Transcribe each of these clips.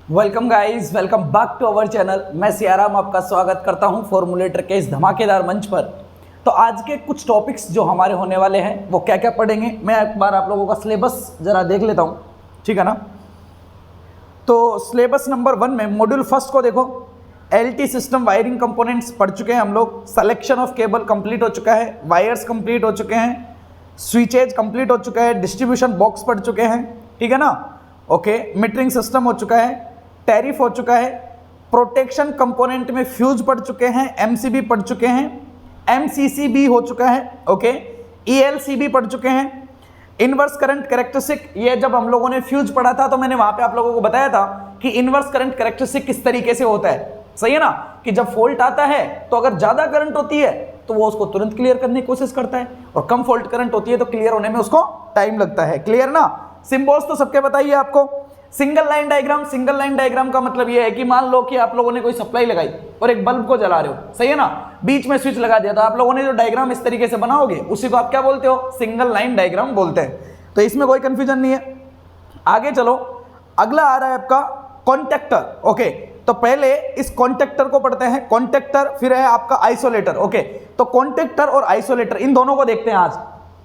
Welcome guys, welcome back to our channel. मैं सियाराम आपका स्वागत करता हूं फॉर्मूलेटर के इस धमाकेदार मंच पर। तो आज के कुछ टॉपिक्स जो हमारे होने वाले हैं वो क्या क्या पढ़ेंगे, मैं एक बार आप लोगों का सिलेबस जरा देख लेता हूं, ठीक है ना। तो सिलेबस नंबर 1 में मॉड्यूल फर्स्ट को देखो, एलटी सिस्टम वायरिंग कंपोनेंट्स पढ़ चुके हैं हम लोग। सिलेक्शन ऑफ केबल कंप्लीट हो चुका है, वायर्स कंप्लीट हो चुके हैं, स्विचेज कंप्लीट हो चुका है, डिस्ट्रीब्यूशन बॉक्स पढ़ चुके हैं, ठीक है ना। ओके, मीटरिंग सिस्टम हो चुका है, टैरिफ हो चुका है, प्रोटेक्शन कंपोनेंट में फ्यूज पढ़ चुके हैं, एमसीबी पढ़ चुके हैं, एमसीसीबी हो चुका है, ओके, ईएलसीबी पढ़ चुके हैं, इनवर्स करंट कैरेक्टरिस्टिक। ये जब हम लोगों ने फ्यूज पढ़ा था तो मैंने वहां पे आप लोगों को बताया था कि इनवर्स करंट कैरेक्टरिस्टिक किस तरीके से होता है, सही है ना। कि जब फॉल्ट आता है तो अगर ज्यादा करंट होती है तो वो उसको तुरंत क्लियर करने की कोशिश करता है, और कम फॉल्ट करंट होती है तो क्लियर होने में उसको टाइम लगता है। क्लियर ना। सिंबल्स तो सबके बताइए आपको। सिंगल लाइन डायग्राम का मतलब ये है कि मान लो कि आप लोगों ने कोई सप्लाई लगाई और एक बल्ब को जला रहे हो, सही है ना, बीच में स्विच लगा दिया, तो आप लोगों ने जो डायग्राम इस तरीके से बनाओगे उसी को आप क्या बोलते हो, सिंगल लाइन डायग्राम बोलते हैं। तो इसमें कोई कंफ्यूजन नहीं है। आगे चलो, अगला आ रहा है आपका कॉन्टेक्टर। ओके, तो पहले इस कॉन्टेक्टर को पढ़ते हैं, कॉन्टेक्टर, फिर है आपका आइसोलेटर। ओके, तो कॉन्टेक्टर और आइसोलेटर इन दोनों को देखते हैं आज,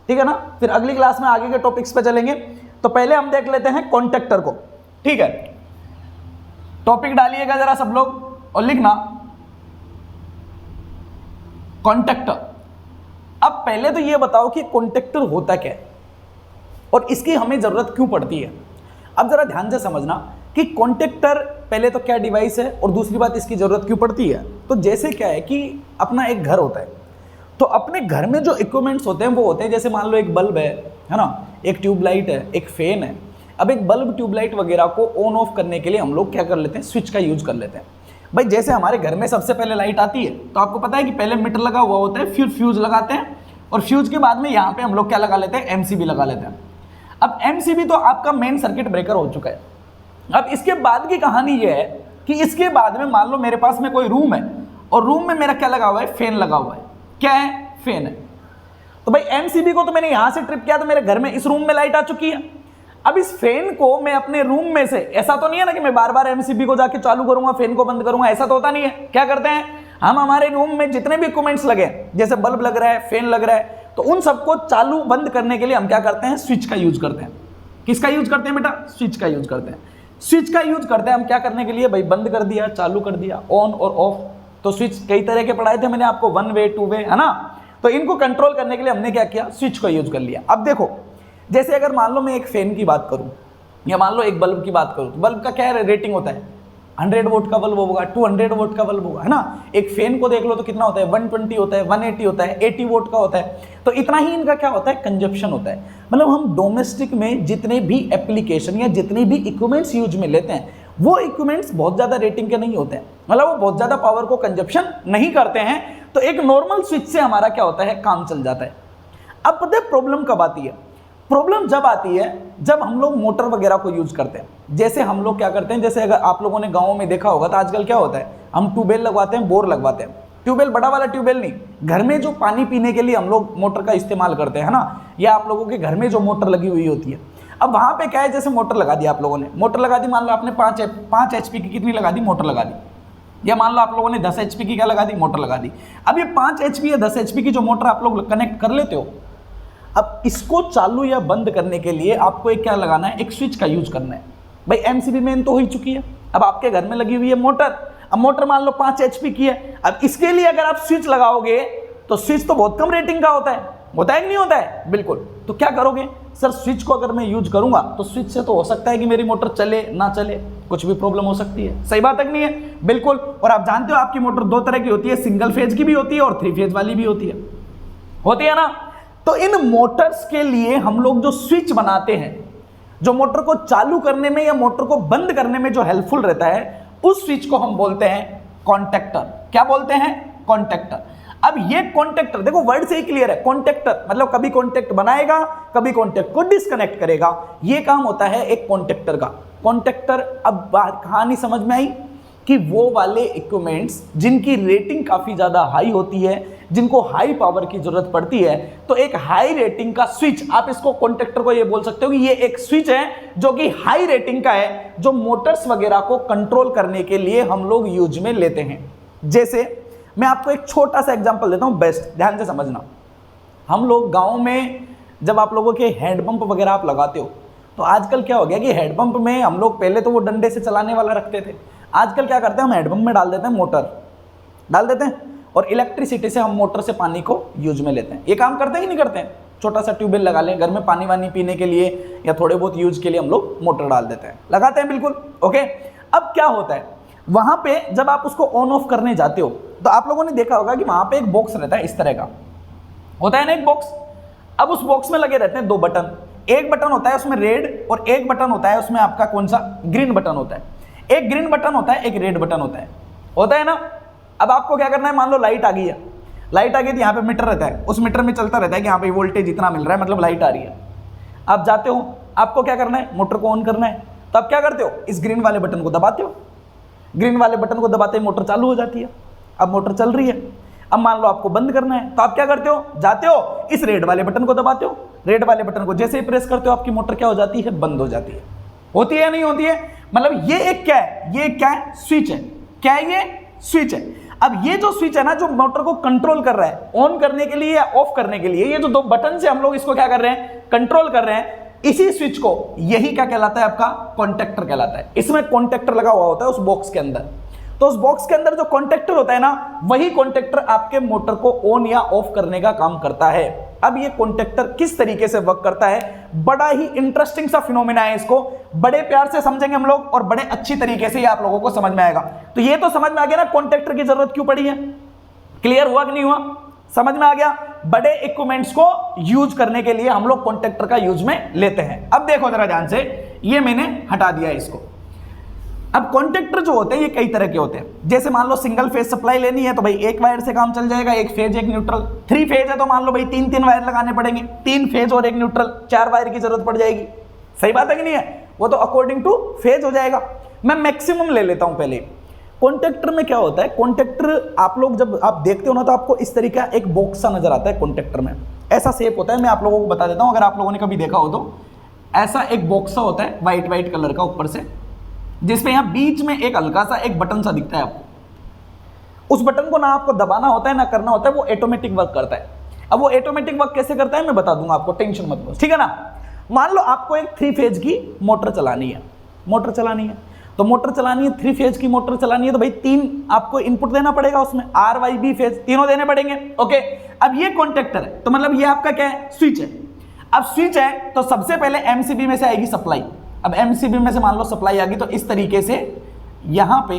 ठीक है ना। फिर अगली क्लास में आगे के टॉपिक्स पे चलेंगे। तो पहले हम देख लेते हैं कॉन्टेक्टर को, ठीक है। टॉपिक डालिएगा जरा सब लोग और लिखना कॉन्टेक्टर। अब पहले तो ये बताओ कि कॉन्टेक्टर होता क्या है और इसकी हमें जरूरत क्यों पड़ती है। अब जरा ध्यान से समझना कि कॉन्टेक्टर पहले तो क्या डिवाइस है और दूसरी बात इसकी जरूरत क्यों पड़ती है। तो जैसे क्या है कि अपना एक घर होता है, तो अपने घर में जो इक्विपमेंट्स होते हैं वो होते हैं, जैसे मान लो एक बल्ब है ना, एक ट्यूबलाइट है, एक फैन है। अब एक बल्ब ट्यूबलाइट वगैरह को ऑन ऑफ करने के लिए हम लोग क्या कर लेते हैं, स्विच का यूज कर लेते हैं। भाई जैसे हमारे घर में सबसे पहले लाइट आती है तो आपको पता है कि पहले मीटर लगा हुआ होता है, फिर फ्यूज लगाते हैं, और फ्यूज के बाद में यहाँ पे हम लोग क्या लगा लेते हैं, एमसीबी लगा लेते हैं। अब एमसीबी तो आपका मेन सर्किट ब्रेकर हो चुका है। अब इसके बाद की कहानी ये है कि इसके बाद में मान लो मेरे पास में कोई रूम है और रूम में मेरा क्या लगा हुआ है, फैन लगा हुआ है। क्या है, फैन है। तो भाई एमसीबी को तो मैंने यहां से ट्रिप किया तो मेरे घर में इस रूम में लाइट आ चुकी है। अब इस फैन को मैं अपने रूम में से, ऐसा तो नहीं है ना कि मैं बार बार एमसीबी को जाके चालू करूंगा, फैन को बंद करूंगा, ऐसा तो होता नहीं है। क्या करते हैं हम, हमारे रूम में जितने भी इक्विपमेंट्स लगे, जैसे बल्ब लग रहा है, फैन लग रहा है, तो उन सबको चालू बंद करने के लिए हम क्या करते हैं, स्विच का यूज करते हैं। किसका यूज करते हैं बेटा, स्विच का यूज करते हैं। स्विच का यूज करते हैं हम क्या करने के लिए, भाई बंद कर दिया, चालू कर दिया, ऑन और ऑफ। तो स्विच कई तरह के पढ़ाए थे मैंने आपको, 1 वे 2 वे, है ना। तो इनको कंट्रोल करने के लिए हमने क्या किया, स्विच का यूज कर लिया। अब देखो, जैसे अगर मान लो मैं एक फैन की बात करूं या मान लो एक बल्ब की बात करूं, तो बल्ब का क्या रेटिंग होता है, 100 वोल्ट का बल्ब होगा, 200 वोल्ट का बल्ब होगा, है ना। एक फैन को देख लो तो कितना होता है, 120 होता है, 180 होता है, 80 वोल्ट का होता है। तो इतना ही इनका क्या होता है, कंजप्शन होता है। मतलब हम डोमेस्टिक में जितने भी एप्लीकेशन या जितने भी इक्विपमेंट्स यूज में लेते हैं वो इक्विपमेंट्स बहुत ज्यादा रेटिंग के नहीं होते हैं, मतलब वो बहुत ज्यादा पावर को कंजप्शन नहीं करते हैं। तो एक नॉर्मल स्विच से हमारा क्या होता है, काम चल जाता है। अब पता है प्रॉब्लम कब आती है, प्रॉब्लम जब आती है जब हम लोग मोटर वगैरह को यूज करते हैं। जैसे हम लोग क्या करते हैं, जैसे अगर आप लोगों ने गाँव में देखा होगा तो आजकल क्या होता है, हम ट्यूबवेल लगवाते हैं, बोर लगवाते हैं। ट्यूबवेल बड़ा वाला ट्यूबवेल नहीं, घर में जो पानी पीने के लिए हम लोग मोटर का इस्तेमाल करते हैं, है ना, या आप लोगों के घर में जो मोटर लगी हुई होती है। अब वहां पे क्या है, जैसे मोटर लगा दी आप लोगों ने, मोटर लगा दी, मान लो आपने 5 HP की कितनी लगा दी, मोटर लगा दी, या मान लो आप लोगों ने 10 HP की क्या लगा दी, मोटर लगा दी। अब ये 5 HP या 10 HP की जो मोटर आप लोग कनेक्ट कर लेते हो, अब इसको चालू या बंद करने के लिए आपको एक क्या लगाना है, एक स्विच का यूज करना है। भाई एमसीबी मेन तो हो ही चुकी है, अब आपके घर में लगी हुई है मोटर। अब मोटर मान लो 5 HP की है, अब इसके लिए अगर आप स्विच लगाओगे तो स्विच तो बहुत कम रेटिंग का होता है कि नहीं होता है, बिल्कुल। तो क्या करोगे, सर स्विच को अगर मैं यूज करूंगा तो स्विच से तो हो सकता है कि मेरी मोटर चले ना चले, कुछ भी प्रॉब्लम हो सकती है। सही बात है कि नहीं है, बिल्कुल। और आप जानते हो आपकी मोटर 2 तरह की होती है, सिंगल फेज की भी होती है और 3 फेज वाली भी होती है ना। तो इन मोटर्स के लिए हम लोग जो स्विच बनाते हैं, जो मोटर को चालू करने में या मोटर को बंद करने में जो हेल्पफुल रहता है, उस स्विच को हम बोलते हैं कॉन्टेक्टर। क्या बोलते हैं, कॉन्टेक्टर। अब ये कॉन्टेक्टर देखो, वर्ड से ही क्लियर है, कॉन्टेक्टर मतलब कभी कॉन्टेक्ट बनाएगा, कभी कॉन्टेक्ट को डिस्कनेक्ट करेगा। ये काम होता है एक कॉन्टेक्टर का। कॉन्टेक्टर, अब बात कहानी समझ में आई कि वो वाले इक्विपमेंट्स जिनकी रेटिंग काफी ज्यादा हाई होती है, जिनको हाई पावर की जरूरत पड़ती है, तो एक हाई रेटिंग का स्विच, आप इसको कॉन्टेक्टर को ये बोल सकते हो कि ये एक स्विच है जो कि हाई रेटिंग का है, जो मोटर्स वगैरह को कंट्रोल करने के लिए हम लोग यूज में लेते हैं। जैसे मैं आपको एक छोटा सा एग्जांपल देता हूं, बेस्ट ध्यान से समझना। हम लोग गांव में जब आप लोगों के हैंडपंप वगैरह आप लगाते हो, तो आजकल क्या हो गया कि हैंडपंप में हम लोग पहले तो वो डंडे से चलाने वाला रखते थे, आजकल क्या करते हैं हम हैंडपंप में डाल देते हैं मोटर, डाल देते हैं और इलेक्ट्रिसिटी से हम मोटर से पानी को यूज में लेते हैं। ये काम करते हैं कि नहीं करते हैं? छोटा सा ट्यूबवेल लगा लें घर में, पानी वानी पीने के लिए या थोड़े बहुत यूज के लिए हम लोग मोटर डाल देते हैं, लगाते हैं बिल्कुल। ओके, अब क्या होता है वहां पे जब आप उसको ऑन ऑफ करने जाते हो, तो आप लोगों ने देखा होगा कि वहां पे एक बॉक्स रहता है, इस तरह का होता है ना एक बॉक्स। अब उस बॉक्स में लगे रहते हैं 2 बटन, एक बटन होता है उसमें रेड और एक बटन होता है उसमें आपका कौन सा, ग्रीन बटन होता है। एक ग्रीन बटन होता है, एक रेड बटन होता है ना। अब आपको क्या करना है, मान लो लाइट आ गई है, लाइट आ गई तो यहाँ पे मीटर रहता है, उस मीटर में चलता रहता है कि यहाँ पे वोल्टेज इतना मिल रहा है, मतलब लाइट आ रही है। आप जाते हो, आपको क्या करना है, मोटर को ऑन करना है, तो आप क्या करते हो, इस ग्रीन वाले बटन को दबाते हो, ग्रीन वाले बटन को दबाते ही मोटर चालू हो जाती है। अब मोटर चल रही है, अब मान लो आपको बंद करना है, तो आप क्या करते हो, जाते हो इस रेड वाले बटन को दबाते हो, रेड वाले बटन को जैसे ही प्रेस करते हो आपकी मोटर क्या हो जाती है, बंद हो जाती है। होती है नहीं होती है? मतलब ये एक क्या है, ये क्या है, स्विच है। क्या है ये, स्विच है। अब ये जो स्विच है ना, जो मोटर को कंट्रोल कर रहा है ऑन करने के लिए या ऑफ करने के लिए, ये जो 2 बटन से हम लोग इसको क्या कर रहे हैं, कंट्रोल कर रहे हैं, इसी स्विच को, यही क्या कहलाता है, आपका कॉन्टेक्टर कहलाता है। इसमें कॉन्टेक्टर लगा हुआ होता है उस बॉक्स के अंदर, तो उस बॉक्स के अंदर जो कॉन्टेक्टर होता है ना, वही कॉन्टेक्टर आपके मोटर को ऑन या ऑफ करने का काम करता है। अब ये कॉन्टेक्टर किस तरीके से वर्क करता है, बड़ा ही इंटरेस्टिंग सा फिनोमेना है, इसको बड़े प्यार से समझेंगे हम लोग और बड़े अच्छी तरीके से ये आप लोगों को समझ में आएगा। तो ये तो समझ में आ गया ना कॉन्टेक्टर की जरूरत क्यों पड़ी है, क्लियर हुआ कि नहीं हुआ, समझ में आ गया। बड़े इक्विपमेंट्स को यूज करने के लिए हम लोग कॉन्टेक्टर का यूज में लेते हैं। अब देखो जरा ध्यान से, ये मैंने हटा दिया इसको। अब कॉन्टेक्टर जो होते हैं ये कई तरह के होते हैं। जैसे मान लो सिंगल फेज सप्लाई लेनी है तो भाई एक वायर से काम चल जाएगा, एक फेज एक न्यूट्रल। 3 फेज है तो मान लो भाई 3 वायर लगाने पड़ेंगे, 3 फेज और एक न्यूट्रल, 4 वायर की जरूरत पड़ जाएगी। सही बात है कि नहीं है? वो तो अकॉर्डिंग टू फेज हो जाएगा। मैं मैक्सिमम ले लेता हूं पहले। कॉन्टेक्टर में क्या होता है, कॉन्टेक्टर आप लोग जब आप देखते हो ना, तो आपको इस तरीका एक बॉक्स सा नजर आता है कॉन्टेक्टर में, ऐसा शेप होता है। मैं आप लोगों को बता देता हूं, अगर आप लोगों ने कभी देखा हो तो ऐसा एक बॉक्स सा होता है व्हाइट कलर का ऊपर से, जिसमें यहां बीच में एक हल्का सा एक बटन सा दिखता है आपको। उस बटन को ना आपको दबाना होता है ना करना होता है, वो ऑटोमेटिक वर्क करता है। अब वो ऑटोमेटिक वर्क कैसे करता है मैं बता दूंगा आपको, टेंशन मत लो, ठीक है ना। मान लो आपको एक 3 फेज की मोटर चलानी है, तो मोटर चलानी है 3 फेज की मोटर चलानी है, तो भाई 3 आपको इनपुट देना पड़ेगा, उसमें आर वाई बी फेज तीनों देने पड़ेंगे। ओके, अब ये कॉन्टेक्टर है, तो मतलब ये आपका क्या है, स्विच है। अब स्विच है तो सबसे पहले एमसीबी में से आएगी सप्लाई। अब एमसीबी में से मान लो सप्लाई आ गई, तो इस तरीके से यहां पे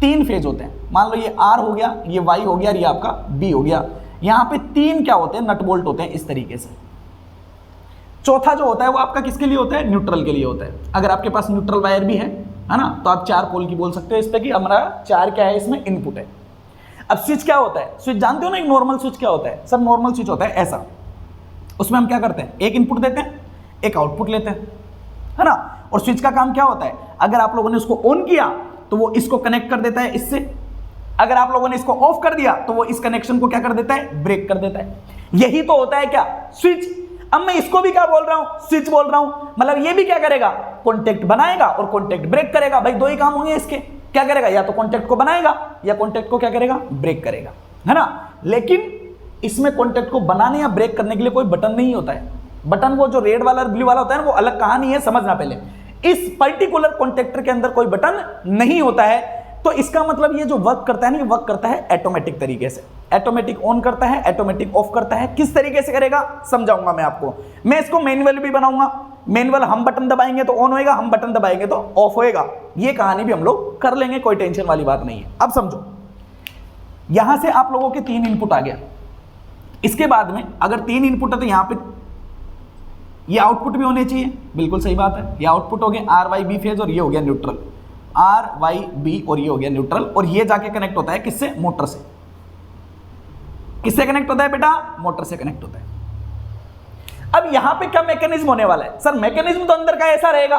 3 फेज होते हैं। मान लो ये आर हो गया, ये वाई हो गया और ये आपका बी हो गया। यहां पे 3 क्या होते हैं, नट बोल्ट होते हैं इस तरीके से। चौथा जो होता है वो आपका किसके लिए होता है, न्यूट्रल के लिए होता है। अगर आपके पास न्यूट्रल वायर भी है ना, तो आप 4 पोल की बोल सकते हो इस पे कि हमारा 4 क्या है, इसमें इनपुट है। अब स्विच क्या होता है, स्विच जानते हो ना, एक नॉर्मल स्विच क्या होता है, सब नॉर्मल स्विच होता है ऐसा। उसमें हम क्या करते हैं, एक इनपुट देते हैं, एक आउटपुट लेते हैं, है ना। और स्विच का काम क्या होता है, अगर आप लोगों ने उसको ऑन किया तो वो इसको कनेक्ट कर देता है इससे, अगर आप लोगों ने इसको ऑफ कर दिया तो वो इस कनेक्शन को क्या कर देता है, ब्रेक कर देता है। यही तो होता है क्या, स्विच। अब मैं इसको भी क्या बोल रहा हूं, स्विच बोल रहा हूं, मतलब ये भी क्या करेगा, कॉन्टेक्ट बनाएगा और कॉन्टेक्ट ब्रेक करेगा। भाई 2 ही काम होंगे इसके, क्या करेगा, या तो कॉन्टेक्ट को बनाएगा या कॉन्टेक्ट को क्या करेगा, ब्रेक करेगा, है ना। लेकिन इसमें कॉन्टेक्ट को बनाने या ब्रेक करने के लिए कोई बटन नहीं होता है। बटन वो जो रेड वाला और ब्लू वाला होता है ना, वो अलग कहानी है, समझना पहले। इस पर्टिकुलर कॉन्टेक्टर के अंदर कोई बटन नहीं होता है। तो इसका मतलब ये जो वर्क करता है ना, ये वर्क करता है ऑटोमेटिक तरीके से। ऑटोमेटिक ऑन करता है, ऑटोमेटिक ऑफ करता है। किस तरीके से करेगा समझाऊंगा मैं आपको। मैं इसको मैनुअल भी बनाऊंगा। मैनुअल हम बटन दबाएंगे तो ऑन होएगा, हम बटन दबाएंगे तो ऑफ होएगा। ये कहानी भी हम लोग कर लेंगे, कोई टेंशन वाली बात नहीं है। अब समझो, यहां से आप लोगों के 3 इनपुट आ गया। इसके बाद में अगर 3 इनपुट है तो यहां पे ये आउटपुट भी होने चाहिए, बिल्कुल सही बात है। ये आउटपुट हो गया आर वाई बी फेज और ये हो गया न्यूट्रल, आर वाई बी और ये हो गया न्यूट्रल। और ये जाके कनेक्ट होता है किससे, मोटर से। किससे कनेक्ट होता है बेटा, मोटर से कनेक्ट होता है। अब यहां पे क्या मैकेनिज्म होने वाला है, सर मैकेनिज्म तो अंदर का ऐसा रहेगा,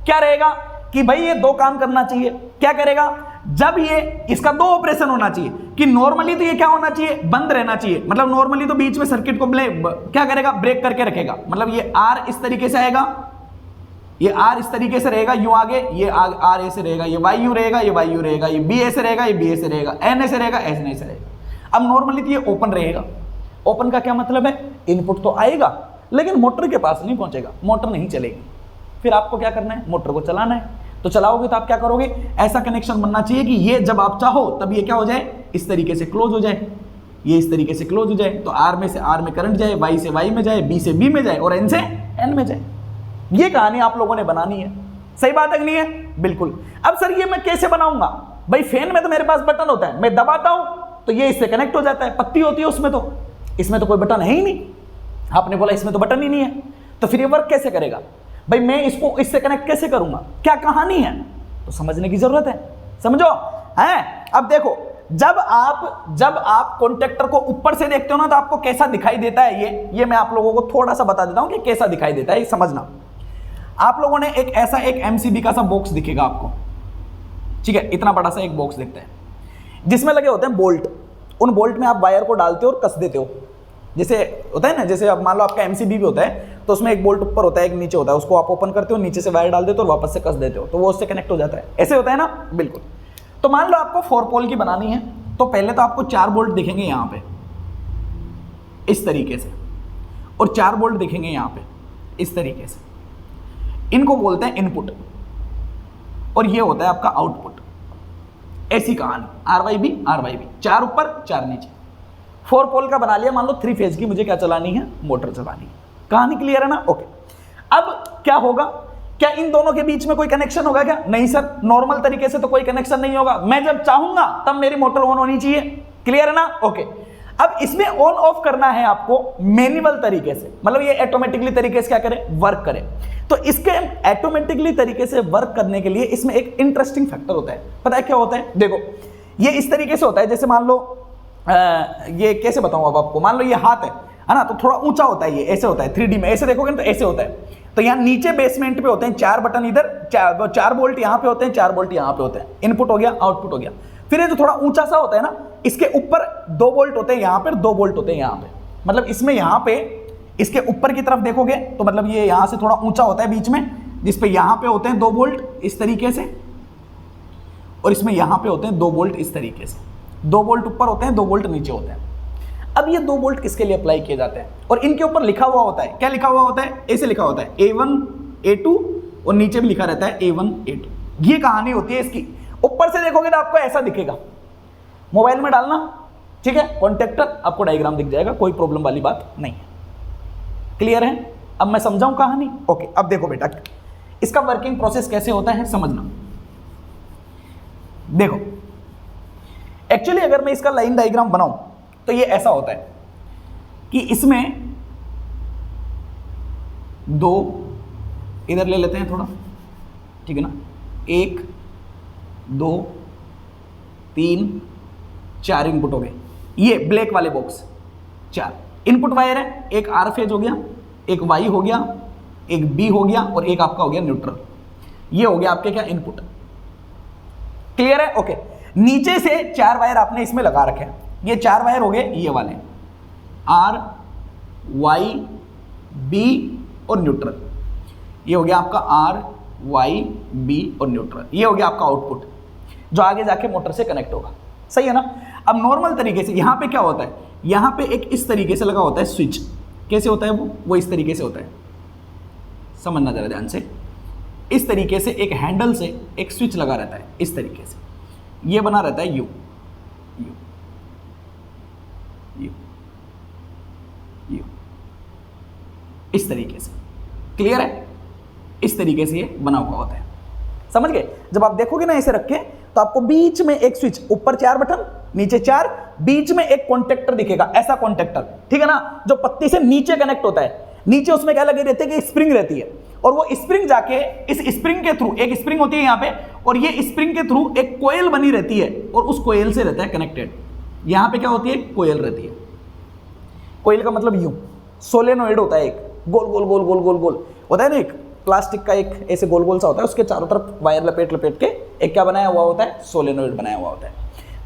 क्या रहेगा कि भाई ये 2 काम करना चाहिए। क्या करेगा, जब ये इसका 2 ऑपरेशन होना चाहिए। कि नॉर्मली तो ये क्या होना चाहिए, बंद रहना चाहिए, मतलब नॉर्मली तो बीच में सर्किट को क्या करेगा, ब्रेक करके रखेगा, मतलब ये आर इस तरीके से आएगा, ये आर इस तरीके से रहेगा, यूं आगे, ये आर ऐसे रहेगा, ये वाई यूं रहेगा, ये वाई यूं रहेगा, ये बी ऐसे रहेगा, ये बी ऐसे रहेगा, एन ऐसे रहेगा, एन ऐसे रहेगा। अब नॉर्मली तो ये ओपन रहेगा। ओपन का क्या मतलब है, इनपुट तो आएगा लेकिन मोटर के पास नहीं पहुंचेगा, मोटर नहीं चलेगी। फिर आपको क्या करना है, मोटर को चलाना है। तो चलाओगे तो आप क्या करोगे, ऐसा कनेक्शन बनना चाहिए कि ये जब आप चाहो तब ये क्या हो जाए, इस तरीके से क्लोज हो जाए, ये इस तरीके से क्लोज हो जाए, तो आर में से आर में करंट जाए, वाई से वाई में जाए, बी से बी में जाए और एन से एन में जाए। ये कहानी आप लोगों ने बनानी है। सही बात है कि नहीं है, बिल्कुल। अब सर ये मैं कैसे बनाऊंगा, भाई फैन में तो मेरे पास बटन होता है, मैं दबाता हूं तो ये इससे कनेक्ट हो जाता है, पत्ती होती है उसमें, तो इसमें तो कोई बटन है ही नहीं। आपने बोला इसमें तो बटन ही नहीं है, तो फिर ये वर्क कैसे करेगा, भाई मैं इसको इससे कनेक्ट कैसे करूंगा, क्या कहानी है, तो समझने की जरूरत है, समझो है। अब देखो, जब आप कॉन्टेक्टर को ऊपर से देखते हो ना तो आपको कैसा दिखाई देता है, ये मैं आप लोगों को थोड़ा सा बता देता हूं कि कैसा दिखाई देता है, समझना। आप लोगों ने एक एमसीबी का सा बॉक्स दिखेगा आपको, ठीक है, इतना बड़ा सा एक बॉक्स दिखता है जिसमें लगे होते हैं बोल्ट। उन बोल्ट में आप वायर को डालते हो और कस देते हो, जैसे होता है ना, जैसे अब मान लो आपका एमसीबी भी होता है तो उसमें एक बोल्ट ऊपर होता है, एक नीचे होता है, उसको आप ओपन करते हो, नीचे से वायर डाल देते हो और वापस से कस देते हो, तो वो उससे कनेक्ट हो जाता है, ऐसे होता है ना, बिल्कुल। तो मान लो आपको 4 पोल की बनानी है, तो पहले तो आपको 4 बोल्ट दिखेंगे यहां पे इस तरीके से, और 4 बोल्ट दिखेंगे यहां पे इस तरीके से। इनको बोलते हैं इनपुट और ये होता है आपका आउटपुट। ऐसी कहानी, RYB 4 ऊपर 4 नीचे। 4 पोल का बना लिया, मान लो 3 फेज की मुझे क्या चलानी है, मोटर चलानी है। कहानी क्लियर है ना, ओके। अब क्या होगा, क्या इन दोनों के बीच में कोई कनेक्शन होगा क्या, नहीं सर, नॉर्मल तरीके से तो कोई कनेक्शन नहीं होगा, मैं जब चाहूंगा तब मेरी मोटर ऑन होनी चाहिए, क्लियर है ना, ओके। अब इसमें ऑन ऑफ करना है आपको मैनुअल तरीके से, मतलब ये ऑटोमेटिकली तरीके से क्या करे, वर्क करे। तो इसके ऑटोमेटिकली तरीके से वर्क करने के लिए इसमें एक इंटरेस्टिंग फैक्टर होता है, पता है क्या होता है, देखो ये इस तरीके से होता है, जैसे मान लो ये कैसे बताऊं अब आपको, मान लो ये हाथ है ना, तो थोड़ा ऊंचा होता है, ये ऐसे होता है 3D में, ऐसे देखोगे ना तो ऐसे होता है। तो यहाँ नीचे बेसमेंट पे होते हैं 4 बटन, इधर 4 बोल्ट यहाँ पे होते हैं, 4 बोल्ट यहाँ पे होते हैं, इनपुट हो गया, आउटपुट हो गया। फिर ये जो थोड़ा ऊंचा सा होता है ना, इसके ऊपर 2 बोल्ट होते हैं, यहाँ पे 2 बोल्ट होते हैं यहाँ पे, मतलब इसमें यहाँ पे इसके ऊपर की तरफ देखोगे तो मतलब ये यहाँ से थोड़ा ऊंचा होता है बीच में, जिसपे यहाँ पे होते हैं 2 बोल्ट इस तरीके से, और इसमें यहाँ पे होते हैं 2 बोल्ट इस तरीके से। 2 बोल्ट ऊपर होते हैं, 2 बोल्ट नीचे होते हैं। अब ये 2 बोल्ट किसके लिए अप्लाई किए जाते हैं, और इनके ऊपर लिखा हुआ होता है, क्या लिखा हुआ होता है, ऐसे लिखा होता है A1 A2 और नीचे भी लिखा रहता है A1 A2। ये कहानी होती है इसकी। ऊपर से देखोगे तो आपको ऐसा दिखेगा, मोबाइल में डालना, ठीक है, कॉन्टेक्टर, आपको डायग्राम दिख जाएगा, कोई प्रॉब्लम वाली बात नहीं है, क्लियर है। अब मैं समझाऊं कहानी, ओके। अब देखो बेटा, इसका वर्किंग प्रोसेस कैसे होता है समझना। देखो एक्चुअली अगर मैं इसका लाइन डायग्राम बनाऊं तो ये ऐसा होता है कि इसमें 2 इधर ले लेते हैं थोड़ा, ठीक है ना, 1 2 3 4 इनपुट हो गए, ये ब्लैक वाले बॉक्स 4 इनपुट वायर है, एक आर फेज हो गया, एक वाई हो गया, एक बी हो गया और एक आपका हो गया न्यूट्रल। ये हो गया आपके क्या, इनपुट, क्लियर है, ओके। नीचे से 4 वायर आपने इसमें लगा रखे हैं, ये 4 वायर हो गए ये वाले, आर वाई बी और न्यूट्रल। ये हो गया आपका आर वाई बी और न्यूट्रल, ये हो गया आपका आउटपुट जो आगे जाके मोटर से कनेक्ट होगा, सही है ना। अब नॉर्मल तरीके से यहां पे क्या होता है, यहां पे एक इस तरीके से लगा होता है स्विच, कैसे होता है वो इस तरीके से होता है, समझना जरा ध्यान से। इस तरीके से एक हैंडल से एक स्विच लगा रहता है इस तरीके से, ये बना रहता है यू यू यू यू, इस तरीके से, क्लियर है, इस तरीके से ये बना हुआ होता है, समझ गए। जब आप देखोगे ना ऐसे रखे तो आपको बीच में एक स्विच, ऊपर 4 बटन नीचे 4, बीच में एक कॉन्टेक्टर दिखेगा, ऐसा कॉन्टेक्टर, ठीक है ना, जो पत्ती से नीचे कनेक्ट होता है। नीचे उसमें क्या लगे रहते हैं कि स्प्रिंग रहती है, और वो स्प्रिंग जाके इस स्प्रिंग के थ्रू, एक स्प्रिंग होती है यहाँ पे, और ये स्प्रिंग के थ्रू एक कोयल बनी रहती है, और उस कोयल से रहता है कनेक्टेड। यहाँ पे क्या होती है, कोयल रहती है। कोयल का मतलब यूं, सोलेनोइड होता है एक, गोल गोल गोल गोल गोल गोल होता है ना, एक प्लास्टिक का एक ऐसे गोल गोल सा होता है, उसके चारों तरफ वायर लपेट लपेट के एक क्या बनाया हुआ होता है, सोलेनोइड बनाया हुआ होता है।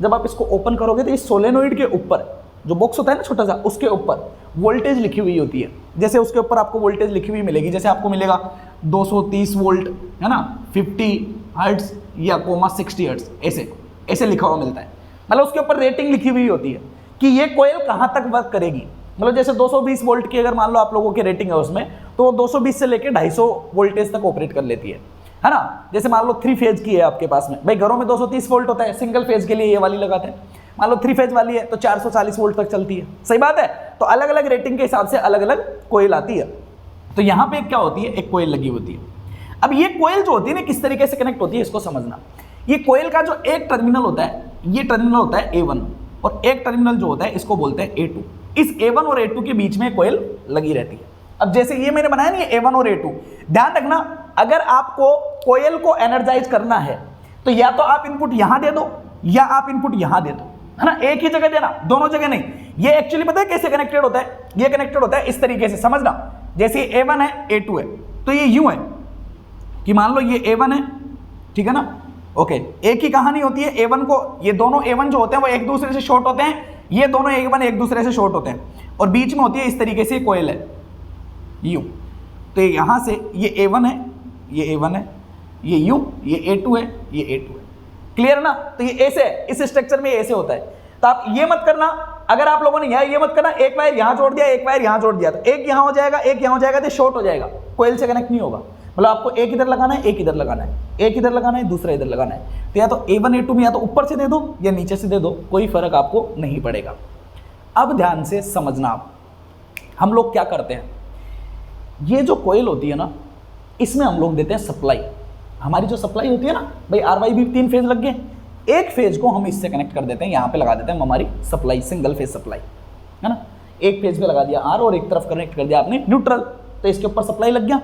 जब आप इसको ओपन करोगे तो इस सोलेनोइड के ऊपर जो बॉक्स होता है ना छोटा सा, उसके ऊपर वोल्टेज लिखी हुई होती है। जैसे उसके ऊपर आपको वोल्टेज लिखी हुई मिलेगी, जैसे आपको मिलेगा 230 वोल्ट, है ना, 50 हर्ट्ज या कोमा 60 हर्ट्ज, ऐसे ऐसे लिखा हुआ मिलता है। मतलब उसके ऊपर रेटिंग लिखी हुई होती है कि ये कोयल कहाँ तक वर्क करेगी। मतलब जैसे 220 वोल्ट की अगर मान लो आप लोगों की रेटिंग है उसमें, तो वो 220 से लेकर 250 वोल्टेज तक ऑपरेट कर लेती है ना। जैसे मान लो 3 फेज की है आपके पास में, भाई घरों में 230 वोल्ट होता है, सिंगल फेज के लिए ये वाली लगाते हैं। मान लो 3 फेज वाली है तो 440 वोल्ट तक चलती है, सही बात है। तो अलग अलग रेटिंग के हिसाब से अलग अलग कोयल आती है। तो यहाँ पे क्या होती है, एक कोयल लगी होती है। अब ये कोयल जो होती है ना, किस तरीके से कनेक्ट होती है इसको समझना। ये कोयल का जो एक टर्मिनल होता है, ये टर्मिनल होता है A1, और एक टर्मिनल जो होता है इसको बोलते हैं A2। इस A1 और A2 के बीच में कोयल लगी रहती है। अब जैसे ये मैंने बनाया नहीं A1 और A2, ध्यान रखना, अगर आपको कोयल को एनर्जाइज करना है तो या तो आप इनपुट यहां दे दो या आप इनपुट यहां दे दो, है ना, एक ही जगह देना, दोनों जगह नहीं। ये एक्चुअली पता है कैसे कनेक्टेड होता है, ये कनेक्टेड होता है इस तरीके से, समझना। जैसे A1 है A2 है, तो ये यूं है कि मान लो ये A1 है, ठीक है ना, ओके। एक ही कहानी होती है A1 को, ये दोनों A1 जो होते हैं वो एक दूसरे से शॉर्ट होते हैं, ये दोनों A1 एक दूसरे से शॉर्ट होते हैं, और बीच में होती है इस तरीके से कोयल है यूं। तो यहां से ये A1 है, ये A1 है, ये यूं, ये A2 है, ये A2 है, क्लियर ना। तो ये ऐसे है, इस स्ट्रक्चर में ऐसे होता है। तो आप ये मत करना, अगर आप लोगों ने यहाँ ये मत करना, एक वायर यहां जोड़ दिया, एक वायर यहां जोड़ दिया, तो एक यहां हो जाएगा, एक यहां हो जाएगा, तो शॉर्ट हो जाएगा, कोयल से कनेक्ट नहीं होगा। मतलब आपको एक इधर लगाना है, एक इधर लगाना है, एक इधर लगाना है, दूसरा इधर लगाना है। तो या तो A1 A2 में या तो ऊपर से दे दो या नीचे से दे दो, कोई फर्क आपको नहीं पड़ेगा। अब ध्यान से समझना, आप हम लोग क्या करते हैं, ये जो कोयल होती है ना, इसमें हम लोग देते हैं सप्लाई। हमारी जो सप्लाई होती है ना भाई, RYB 3 फेज लग गए, एक फेज को हम इससे कनेक्ट कर देते हैं, यहाँ पे लगा देते हैं हमारी सप्लाई, सिंगल फेज सप्लाई, है ना। एक फेज पे लगा दिया R और एक तरफ कनेक्ट कर दिया आपने न्यूट्रल, तो इसके ऊपर सप्लाई लग गया,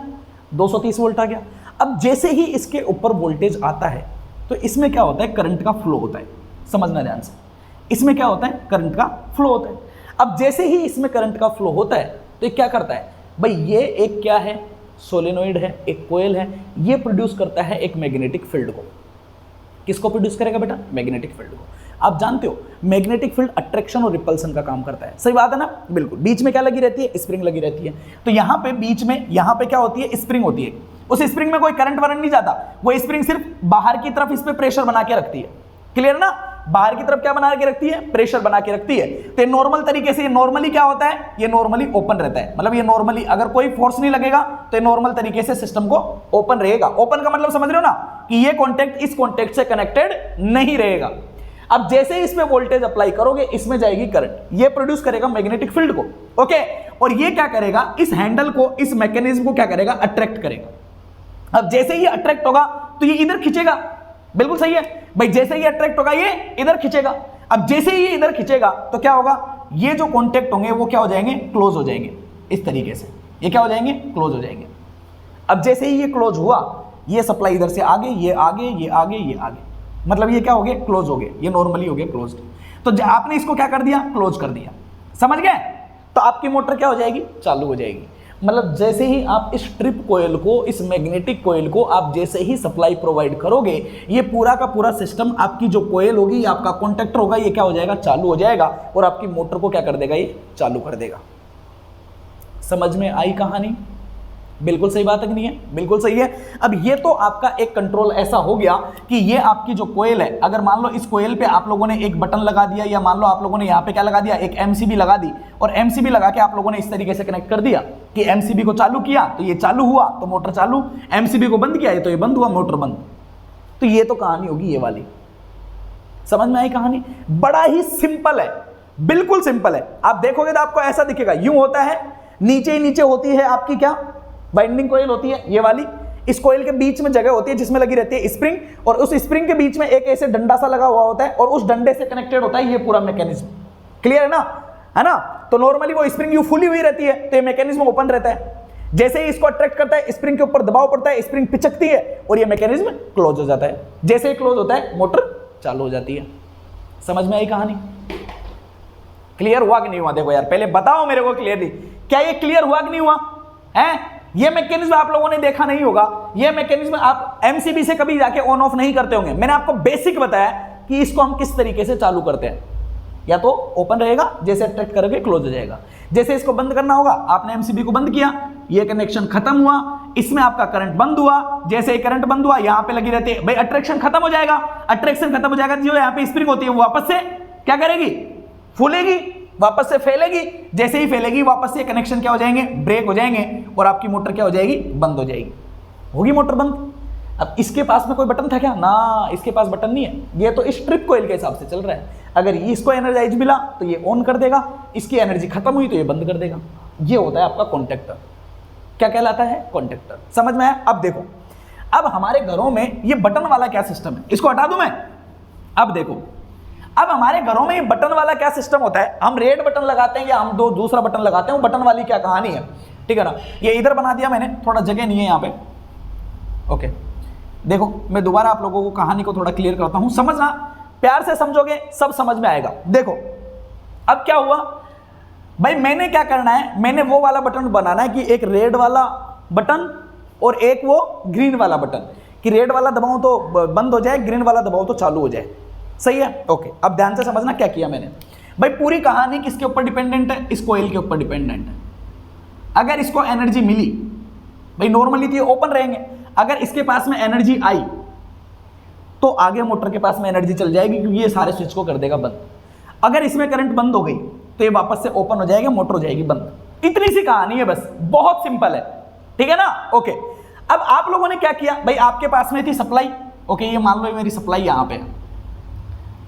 230 वोल्ट आ गया। अब जैसे ही इसके ऊपर वोल्टेज आता है तो इसमें क्या होता है, करंट का फ्लो होता है, समझना ध्यान से। इसमें क्या होता है, करंट का फ्लो होता है। अब जैसे ही इसमें करंट का फ्लो होता है तो ये क्या करता है भाई, ये एक क्या है, सोलेनोइड है, एक कोयल है, ये प्रोड्यूस करता है एक मैग्नेटिक फील्ड को। किसको प्रोड्यूस करेगा बेटा, मैग्नेटिक फील्ड को। आप जानते हो मैग्नेटिक फील्ड अट्रैक्शन और रिपल्सन का काम करता है, सही बात है ना, बिल्कुल। बीच में क्या लगी रहती है, स्प्रिंग लगी रहती है। तो यहाँ पे बीच में, यहाँ पे क्या होती है, स्प्रिंग होती है। उस स्प्रिंग में कोई करंट वरंट नहीं जाता, वो स्प्रिंग सिर्फ बाहर की तरफ इस पे प्रेशर बना के रखती है, क्लियर ना। बाहर की तरफ क्या बना के रखती है, प्रेशर बना के रखती है। तो नॉर्मल तरीके से, ये नॉर्मली क्या होता है, ये नॉर्मली ओपन रहता है। मतलब ये नॉर्मली अगर कोई फोर्स नहीं लगेगा तो ये नॉर्मल तरीके से सिस्टम को ओपन रहेगा। ओपन का मतलब समझ रहे हो ना, कि ये कॉन्टैक्ट इस कॉन्टैक्ट से कनेक्टेड नहीं रहेगा। अब जैसे ही इसमें वोल्टेज अप्लाई करोगे, इसमें जाएगी करंट, ये प्रोड्यूस करेगा मैग्नेटिक फील्ड को, ओके। और ये क्या करेगा, इस हैंडल को, इस मैकेनिज्म को क्या करेगा, अट्रैक्ट करेगा। अब जैसे ही अट्रैक्ट होगा तो ये इधर खींचेगा, बिल्कुल सही है भाई। जैसे ही अट्रैक्ट होगा ये इधर खींचेगा। अब जैसे ही ये इधर खींचेगा तो क्या होगा, ये जो कॉन्टैक्ट होंगे वो क्या हो जाएंगे, क्लोज हो जाएंगे, इस तरीके से ये क्या हो जाएंगे, क्लोज हो जाएंगे। अब जैसे ही ये क्लोज हुआ, ये सप्लाई इधर से आगे, ये आगे, ये आगे, ये आगे, मतलब ये क्या हो गए, क्लोज हो गए, ये नॉर्मली हो गए क्लोज। तो आपने इसको क्या कर दिया, क्लोज कर दिया, समझ गए। तो आपकी मोटर क्या हो जाएगी, चालू हो जाएगी। मतलब जैसे ही आप इस ट्रिप कोयल को, इस मैग्नेटिक कोयल को आप जैसे ही सप्लाई प्रोवाइड करोगे, ये पूरा का पूरा सिस्टम, आपकी जो कोयल होगी, आपका कॉन्टैक्टर होगा, ये क्या हो जाएगा, चालू हो जाएगा, और आपकी मोटर को क्या कर देगा, ये चालू कर देगा। समझ में आई कहानी, बिल्कुल सही बात है कि नहीं है, बिल्कुल सही है। अब ये तो आपका एक कंट्रोल ऐसा हो गया कि ये आपकी जो कोयल है, अगर मान लो इस कोयल पे आप लोगों ने एक बटन लगा दिया, या मान लो आप लोगों ने यहाँ पे क्या लगा दिया, एक MCB लगा दी, और MCB लगा के आप लोगों ने इस तरीके से कनेक्ट कर दिया कि MCB को चालू किया तो ये चालू हुआ, तो मोटर चालू, MCB को बंद किया तो ये बंद हुआ, मोटर बंद। तो ये तो कहानी होगी ये वाली, समझ में आई कहानी। बड़ा ही सिंपल है, बिल्कुल सिंपल है। आप देखोगे तो आपको ऐसा दिखेगा, यूं होता है, नीचे ही नीचे होती है आपकी क्या, बाइंडिंग कोयल होती है ये वाली। इस कोयल के बीच में जगह होती है जिसमें लगी रहती है स्प्रिंग, और उस स्प्रिंग के बीच में एक ऐसे डंडा सा लगा हुआ होता है, और उस डंडे से कनेक्टेड होता है ये पूरा मैकेनिज्म, क्लियर है ना, है ना। तो नॉर्मली वो स्प्रिंग यू फुली हुई रहती है, तो ये मैकेनिज्म ओपन रहता है। जैसे ही इसको अट्रैक्ट करता है, स्प्रिंग के ऊपर दबाव पड़ता है, स्प्रिंग पिचकती है और ये मैकेनिज्म क्लोज हो जाता है। जैसे ही क्लोज होता है, मोटर चालू हो जाती है। समझ में आई कहानी, क्लियर हुआ कि नहीं हुआ? देखो यार, पहले बताओ मेरे को क्लियरली, क्या ये क्लियर हुआ कि नहीं हुआ है? ये मैकेनिज्म आप लोगों ने देखा नहीं होगा, ये मैकेनिज्म आप MCB से कभी जाके ऑन ऑफ नहीं करते होंगे। मैंने आपको बेसिक बताया कि इसको हम किस तरीके से चालू करते हैं। या तो ओपन रहेगा, जैसे अट्रैक्ट करोगे क्लोज हो जाएगा। जैसे इसको बंद करना होगा, आपने एमसीबी को बंद किया, ये कनेक्शन खत्म हुआ, इसमें आपका करंट बंद हुआ, जैसे ही करंट बंद हुआ यहां पे लगी रहती है, भाई अट्रैक्शन खत्म हो जाएगा। अट्रैक्शन खत्म हो जाएगा, जो यहां पे स्प्रिंग होती है वो वापस से क्या करेगी, फूलेगी, वापस से फैलेगी। जैसे ही फैलेगी वापस से कनेक्शन क्या हो जाएंगे, ब्रेक हो जाएंगे और आपकी मोटर क्या हो जाएगी, बंद हो जाएगी। होगी मोटर बंद। अब इसके पास में कोई बटन था क्या ना, इसके पास बटन नहीं है, ये तो इस ट्रिप कोइल के हिसाब से चल रहा है। अगर इसको एनर्जाइज मिला तो ये ऑन कर देगा, इसकी एनर्जी खत्म हुई तो ये बंद कर देगा। ये होता है आपका कॉन्टेक्टर। क्या कहलाता है, कॉन्टेक्टर। समझ में आया। अब देखो, अब हमारे घरों में ये बटन वाला क्या सिस्टम है, इसको हटा दूं मैं। अब देखो, अब हमारे घरों में ये बटन वाला क्या सिस्टम होता है, हम रेड बटन लगाते हैं या हम दूसरा बटन लगाते हैं, वो बटन वाली क्या कहानी है, ठीक है ना। ये इधर बना दिया मैंने, थोड़ा जगह नहीं है यहाँ पे, ओके। देखो मैं दोबारा आप लोगों को कहानी को थोड़ा क्लियर करता हूं, समझना, प्यार से समझोगे सब समझ में आएगा। देखो अब क्या हुआ भाई, मैंने क्या करना है, मैंने वो वाला बटन बनाना है कि एक रेड वाला बटन और एक वो ग्रीन वाला बटन, कि रेड वाला दबाऊं तो बंद हो जाए, ग्रीन वाला दबाऊं तो चालू हो जाए। सही है, ओके। अब ध्यान से समझना क्या किया मैंने। भाई पूरी कहानी किसके ऊपर डिपेंडेंट है, इस कोयल के ऊपर डिपेंडेंट है। अगर इसको एनर्जी मिली, भाई नॉर्मली तो ये ओपन रहेंगे, अगर इसके पास में एनर्जी आई तो आगे मोटर के पास में एनर्जी चल जाएगी, क्योंकि ये सारे स्विच को कर देगा बंद। अगर इसमें करंट बंद हो गई तो ये वापस से ओपन हो जाएगा, मोटर हो जाएगी बंद। इतनी सी कहानी है, बस बहुत सिंपल है, ठीक है ना, ओके। अब आप लोगों ने क्या किया, भाई आपके पास में थी सप्लाई, ओके, ये मान लो मेरी सप्लाई यहां पे है,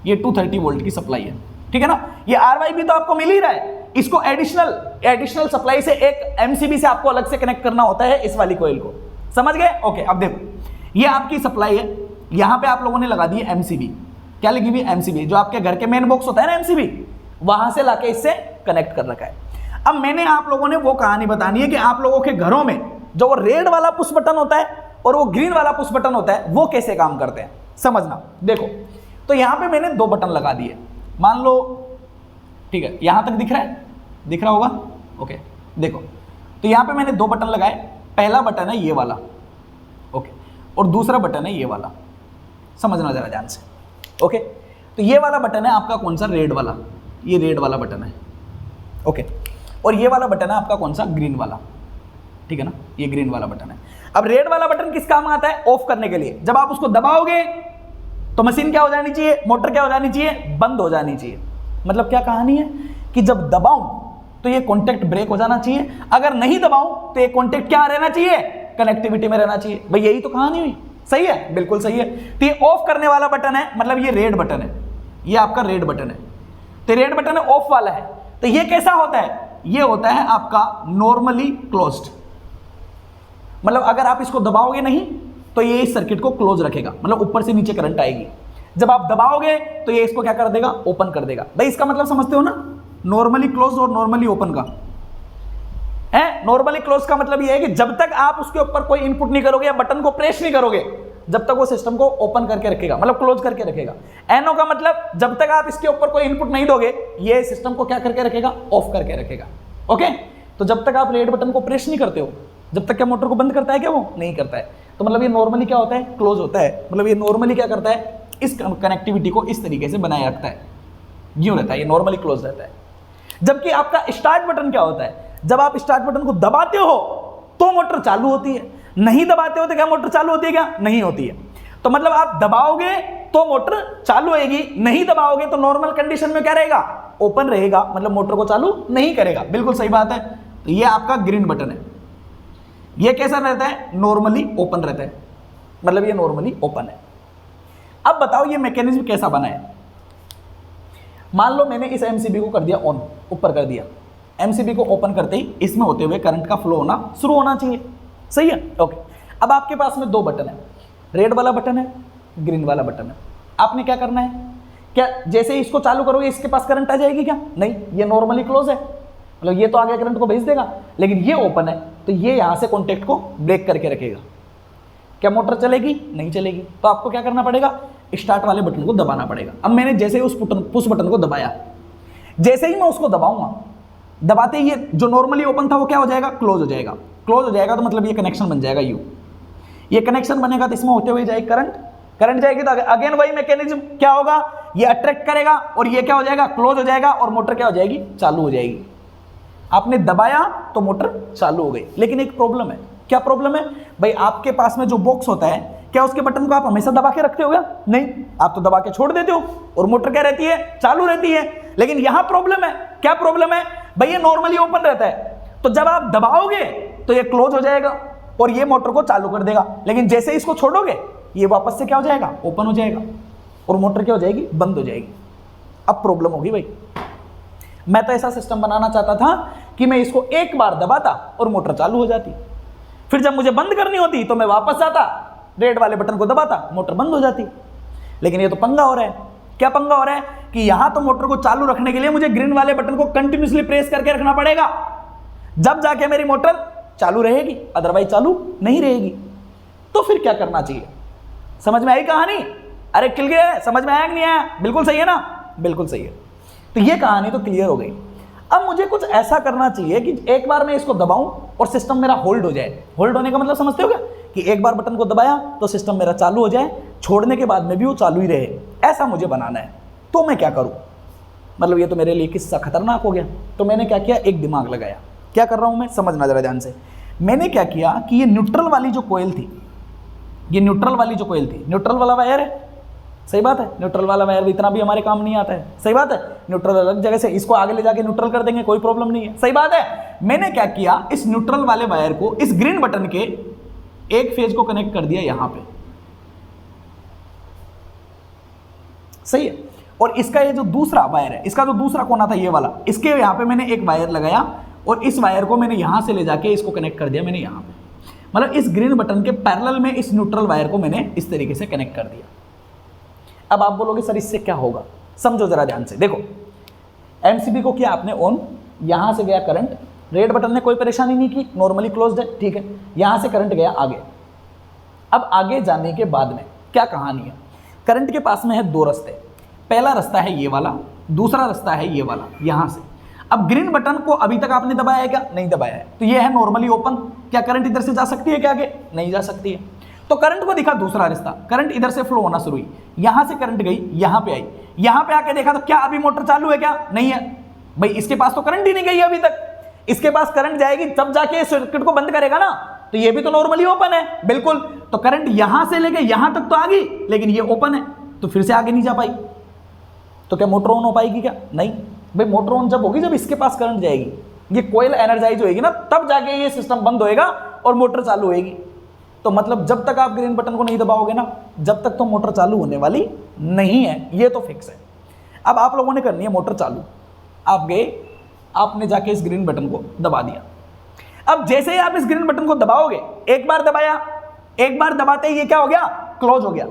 ये 230 वोल्ट की सप्लाई है, ठीक है ना। ये आरवाई भी तो आपको मिल ही रहा है, इसको एडिशनल सप्लाई से एक एमसीबी से आपको अलग से कनेक्ट करना होता है इस वाली कोयल को, समझ गए, ओके। अब देखो ये आपकी सप्लाई है, यहां पे आप लोगों ने लगा दी है एमसीबी, क्या लगी हुई है, एमसीबी, जो आपके घर के मेन बॉक्स होता है ना एमसीबी, वहां से लाके इससे कनेक्ट कर रखा है। अब मैंने आप लोगों ने वो कहानी बतानी है कि आप लोगों के घरों में जो वो रेड वाला पुश बटन होता है और वो ग्रीन वाला पुश बटन होता है, वो कैसे काम करते हैं, समझना। देखो तो यहां पे मैंने दो बटन लगा दिए, मान लो, ठीक है, यहां तक दिख रहा है, दिख रहा होगा, ओके। देखो तो यहां पे मैंने दो बटन लगाए, पहला बटन है ये वाला, ओके, और दूसरा बटन है ये वाला, समझना जरा ध्यान से, ओके। तो ये वाला बटन है आपका कौन सा, रेड वाला, ये रेड वाला बटन है, ओके, और ये वाला बटन है आपका कौन सा, ग्रीन वाला, ठीक है ना, ये ग्रीन वाला बटन है। अब रेड वाला बटन किस काम आता है, ऑफ करने के लिए। जब आप उसको दबाओगे तो मशीन क्या हो जानी चाहिए, मोटर क्या हो जानी चाहिए, बंद हो जानी चाहिए। मतलब क्या कहानी है कि जब दबाऊं तो ये कॉन्टेक्ट ब्रेक हो जाना चाहिए, अगर नहीं दबाऊं तो ये कॉन्टेक्ट क्या रहना चाहिए, कनेक्टिविटी में रहना चाहिए। भाई यही तो कहानी हुई, सही है, बिल्कुल सही है। तो ये ऑफ करने वाला बटन है, मतलब ये रेड बटन है, ये आपका रेड बटन है, तो रेड बटन है ऑफ वाला है। तो ये कैसा होता है, ये होता है आपका नॉर्मली क्लोज्ड, मतलब अगर आप इसको दबाओगे नहीं तो ये इस सर्किट को क्लोज रखेगा, मतलब ऊपर से नीचे करंट आएगी। जब आप दबाओगे तो ये इसको क्या कर देगा, ओपन कर देगा। भाई इसका मतलब समझते हो ना, नॉर्मली क्लोज और नॉर्मली ओपन का है। नॉर्मली क्लोज का मतलब ये है कि जब तक आप उसके ऊपर कोई इनपुट नहीं करोगे या बटन को प्रेस नहीं करोगे, जब तक वो सिस्टम को ओपन करके रखेगा, मतलब क्लोज करके रखेगा। एनो का मतलब जब तक आप इसके ऊपर कोई इनपुट नहीं दोगे, ये सिस्टम को क्या करके रखेगा, ऑफ करके रखेगा, ओके। तो जब तक आप रेड बटन को प्रेस नहीं करते हो, जब तक क्या मोटर को बंद करता है क्या, वो नहीं करता है। तो मतलब ये नॉर्मली क्या होता है, क्लोज होता है। मतलब ये नॉर्मली क्या करता है, इस कनेक्टिविटी को इस तरीके से बनाए रखता है, यूं रहता है, ये नॉर्मली क्लोज रहता है। जबकि आपका स्टार्ट बटन क्या होता है, जब आप स्टार्ट बटन को दबाते हो तो मोटर चालू होती है, नहीं दबाते हो तो क्या मोटर चालू होती है, क्या नहीं होती है। तो मतलब आप दबाओगे तो मोटर चालू होगी, नहीं दबाओगे तो नॉर्मल कंडीशन में क्या रहेगा, ओपन रहेगा, मतलब मोटर को चालू नहीं करेगा। बिल्कुल सही बात है। तो ये आपका ग्रीन बटन है, ये कैसा रहता है, नॉर्मली ओपन रहता है, मतलब ये नॉर्मली ओपन है। अब बताओ ये मैकेनिज्म कैसा बना है। मान लो मैंने इस एमसीबी को कर दिया ऑन, ऊपर कर दिया, एमसीबी को ओपन करते ही इसमें होते हुए करंट का फ्लो होना शुरू होना चाहिए, सही है, ओके। अब आपके पास में दो बटन है, रेड वाला बटन है, ग्रीन वाला बटन है। आपने क्या करना है, क्या जैसे ही इसको चालू करोगे इसके पास करंट आ जाएगी क्या, नहीं, ये नॉर्मली क्लोज है, मतलब ये तो आगे करंट को भेज देगा, लेकिन ये ओपन है तो ये यहां से कॉन्टेक्ट को ब्रेक करके रखेगा। क्या मोटर चलेगी, नहीं चलेगी। तो आपको क्या करना पड़ेगा, स्टार्ट वाले बटन को दबाना पड़ेगा। अब मैंने जैसे ही उस पुश बटन को दबाया, जैसे ही मैं उसको दबाऊंगा, दबाते ही ये जो नॉर्मली ओपन था वो क्या हो जाएगा, क्लोज हो जाएगा। क्लोज हो जाएगा तो मतलब ये कनेक्शन बन जाएगा, ये कनेक्शन बनेगा तो इसमें होते हुए जाएगी करंट, करंट जाएगी तो अगेन वही मैकेनिज्म क्या होगा, ये अट्रैक्ट करेगा और ये क्या हो जाएगा, क्लोज हो जाएगा और मोटर क्या हो जाएगी, चालू हो जाएगी। आपने दबाया तो मोटर चालू हो गई। लेकिन एक प्रॉब्लम है। क्या प्रॉब्लम है भाई, आपके पास में जो बॉक्स होता है, क्या उसके बटन को आप हमेशा दबा के रखते हो क्या? नहीं, आप तो दबा के छोड़ देते हो और मोटर क्या रहती है, चालू रहती है। लेकिन यहां प्रॉब्लम है। क्या प्रॉब्लम है भाई, ये नॉर्मली ओपन रहता है, तो जब आप दबाओगे तो ये क्लोज हो जाएगा और ये मोटर को चालू कर देगा। लेकिन जैसे ही इसको छोड़ोगे ये वापस से क्या हो जाएगा, ओपन हो जाएगा और मोटर क्या हो जाएगी, बंद हो जाएगी। अब प्रॉब्लम होगी भाई। मैं तो ऐसा सिस्टम बनाना चाहता था कि मैं इसको एक बार दबाता और मोटर चालू हो जाती, फिर जब मुझे बंद करनी होती तो मैं वापस आता, रेड वाले बटन को दबाता, मोटर बंद हो जाती। लेकिन ये तो पंगा हो रहा है। क्या पंगा हो रहा है कि यहां तो मोटर को चालू रखने के लिए मुझे ग्रीन वाले बटन को कंटिन्यूअसली प्रेस करके रखना पड़ेगा, जब जाके मेरी मोटर चालू रहेगी, अदरवाइज चालू नहीं रहेगी। तो फिर क्या करना चाहिए? समझ में आई कहानी? अरे क्लियर है? समझ में आया कि नहीं आया? बिल्कुल सही है ना? बिल्कुल सही है। तो ये कहानी तो क्लियर हो गई। अब मुझे कुछ ऐसा करना चाहिए कि एक बार मैं इसको दबाऊं और सिस्टम मेरा होल्ड हो जाए। होल्ड होने का मतलब समझते हो क्या, कि एक बार बटन को दबाया तो सिस्टम मेरा चालू हो जाए, छोड़ने के बाद में भी वो चालू ही रहे। ऐसा मुझे बनाना है। तो मैं क्या करूं? मतलब ये तो मेरे लिए किस्सा खतरनाक हो गया। तो मैंने क्या किया, एक दिमाग लगाया। क्या कर रहा हूं मैं, समझना जरा ध्यान से। मैंने क्या किया कि ये न्यूट्रल वाली जो कोयल थी, ये न्यूट्रल वाली जो कोयल थी, न्यूट्रल वाला वायर है, सही बात है, न्यूट्रल वाला वायर इतना भी हमारे काम नहीं आता है, सही बात है। न्यूट्रल अलग जगह से, इसको आगे ले जाके न्यूट्रल कर देंगे, कोई प्रॉब्लम नहीं है, सही बात है। मैंने क्या किया, इस न्यूट्रल वाले वायर को इस ग्रीन बटन के एक फेज को कनेक्ट कर दिया यहां पे, सही है। और इसका ये जो दूसरा वायर है, इसका जो दूसरा कोना था ये वाला, इसके यहां पे मैंने एक वायर लगाया और इस वायर को मैंने यहां से ले जाके इसको कनेक्ट कर दिया मैंने यहां पे। मतलब इस ग्रीन बटन के पैरेलल में इस न्यूट्रल वायर को मैंने इस तरीके से कनेक्ट कर दिया। अब आप बोलोगे सर इससे क्या होगा, समझो जरा ध्यान से। देखो एमसीबी को किया आपने ऑन, यहां से गया करंट, रेड बटन ने कोई परेशानी नहीं की, नॉर्मली क्लोज्ड है, ठीक है। यहां से करंट गया आगे। अब आगे जाने के बाद में क्या कहानी है, करंट के पास में है दो रास्ते। पहला रास्ता है ये वाला, दूसरा रास्ता है ये वाला यहां से। अब ग्रीन बटन को अभी तक आपने दबाया है क्या? नहीं दबाया है, तो ये है नॉर्मली ओपन। क्या करंट इधर से जा सकती है क्या आगे? नहीं जा सकती है। तो करंट को दिखा दूसरा रास्ता, करंट इधर से फ्लो होना शुरू हुई, यहां से करंट गई, यहां पे आई, यहां पे आके देखा तो क्या अभी मोटर चालू है क्या? नहीं है भाई, इसके पास तो करंट ही नहीं गई अभी तक। इसके पास करंट जाएगी तब जाके सर्किट को बंद करेगा ना, तो ये भी तो नॉर्मली ओपन है, बिल्कुल। तो करंट यहां से लेके यहां तक तो आ गई, लेकिन ये ओपन है, तो फिर से आगे नहीं जा पाई। तो क्या मोटर ऑन हो पाएगी क्या? नहीं भाई, मोटर ऑन जब होगी जब इसके पास करंट जाएगी, ये कोयल एनर्जाइज होएगी ना, तब जाके ये सिस्टम बंद होएगा और मोटर चालू होएगी। तो मतलब जब तक आप ग्रीन बटन को नहीं दबाओगे ना, जब तक तो मोटर चालू होने वाली नहीं है, ये तो फिक्स है। अब आप लोगों ने करनी है मोटर चालू। आप गए, आपने जाके इस ग्रीन बटन को दबा दिया। अब जैसे ही आप इस ग्रीन बटन को दबाओगे, एक बार दबाया, एक बार दबाते ही ये क्या हो गया, क्लोज हो गया।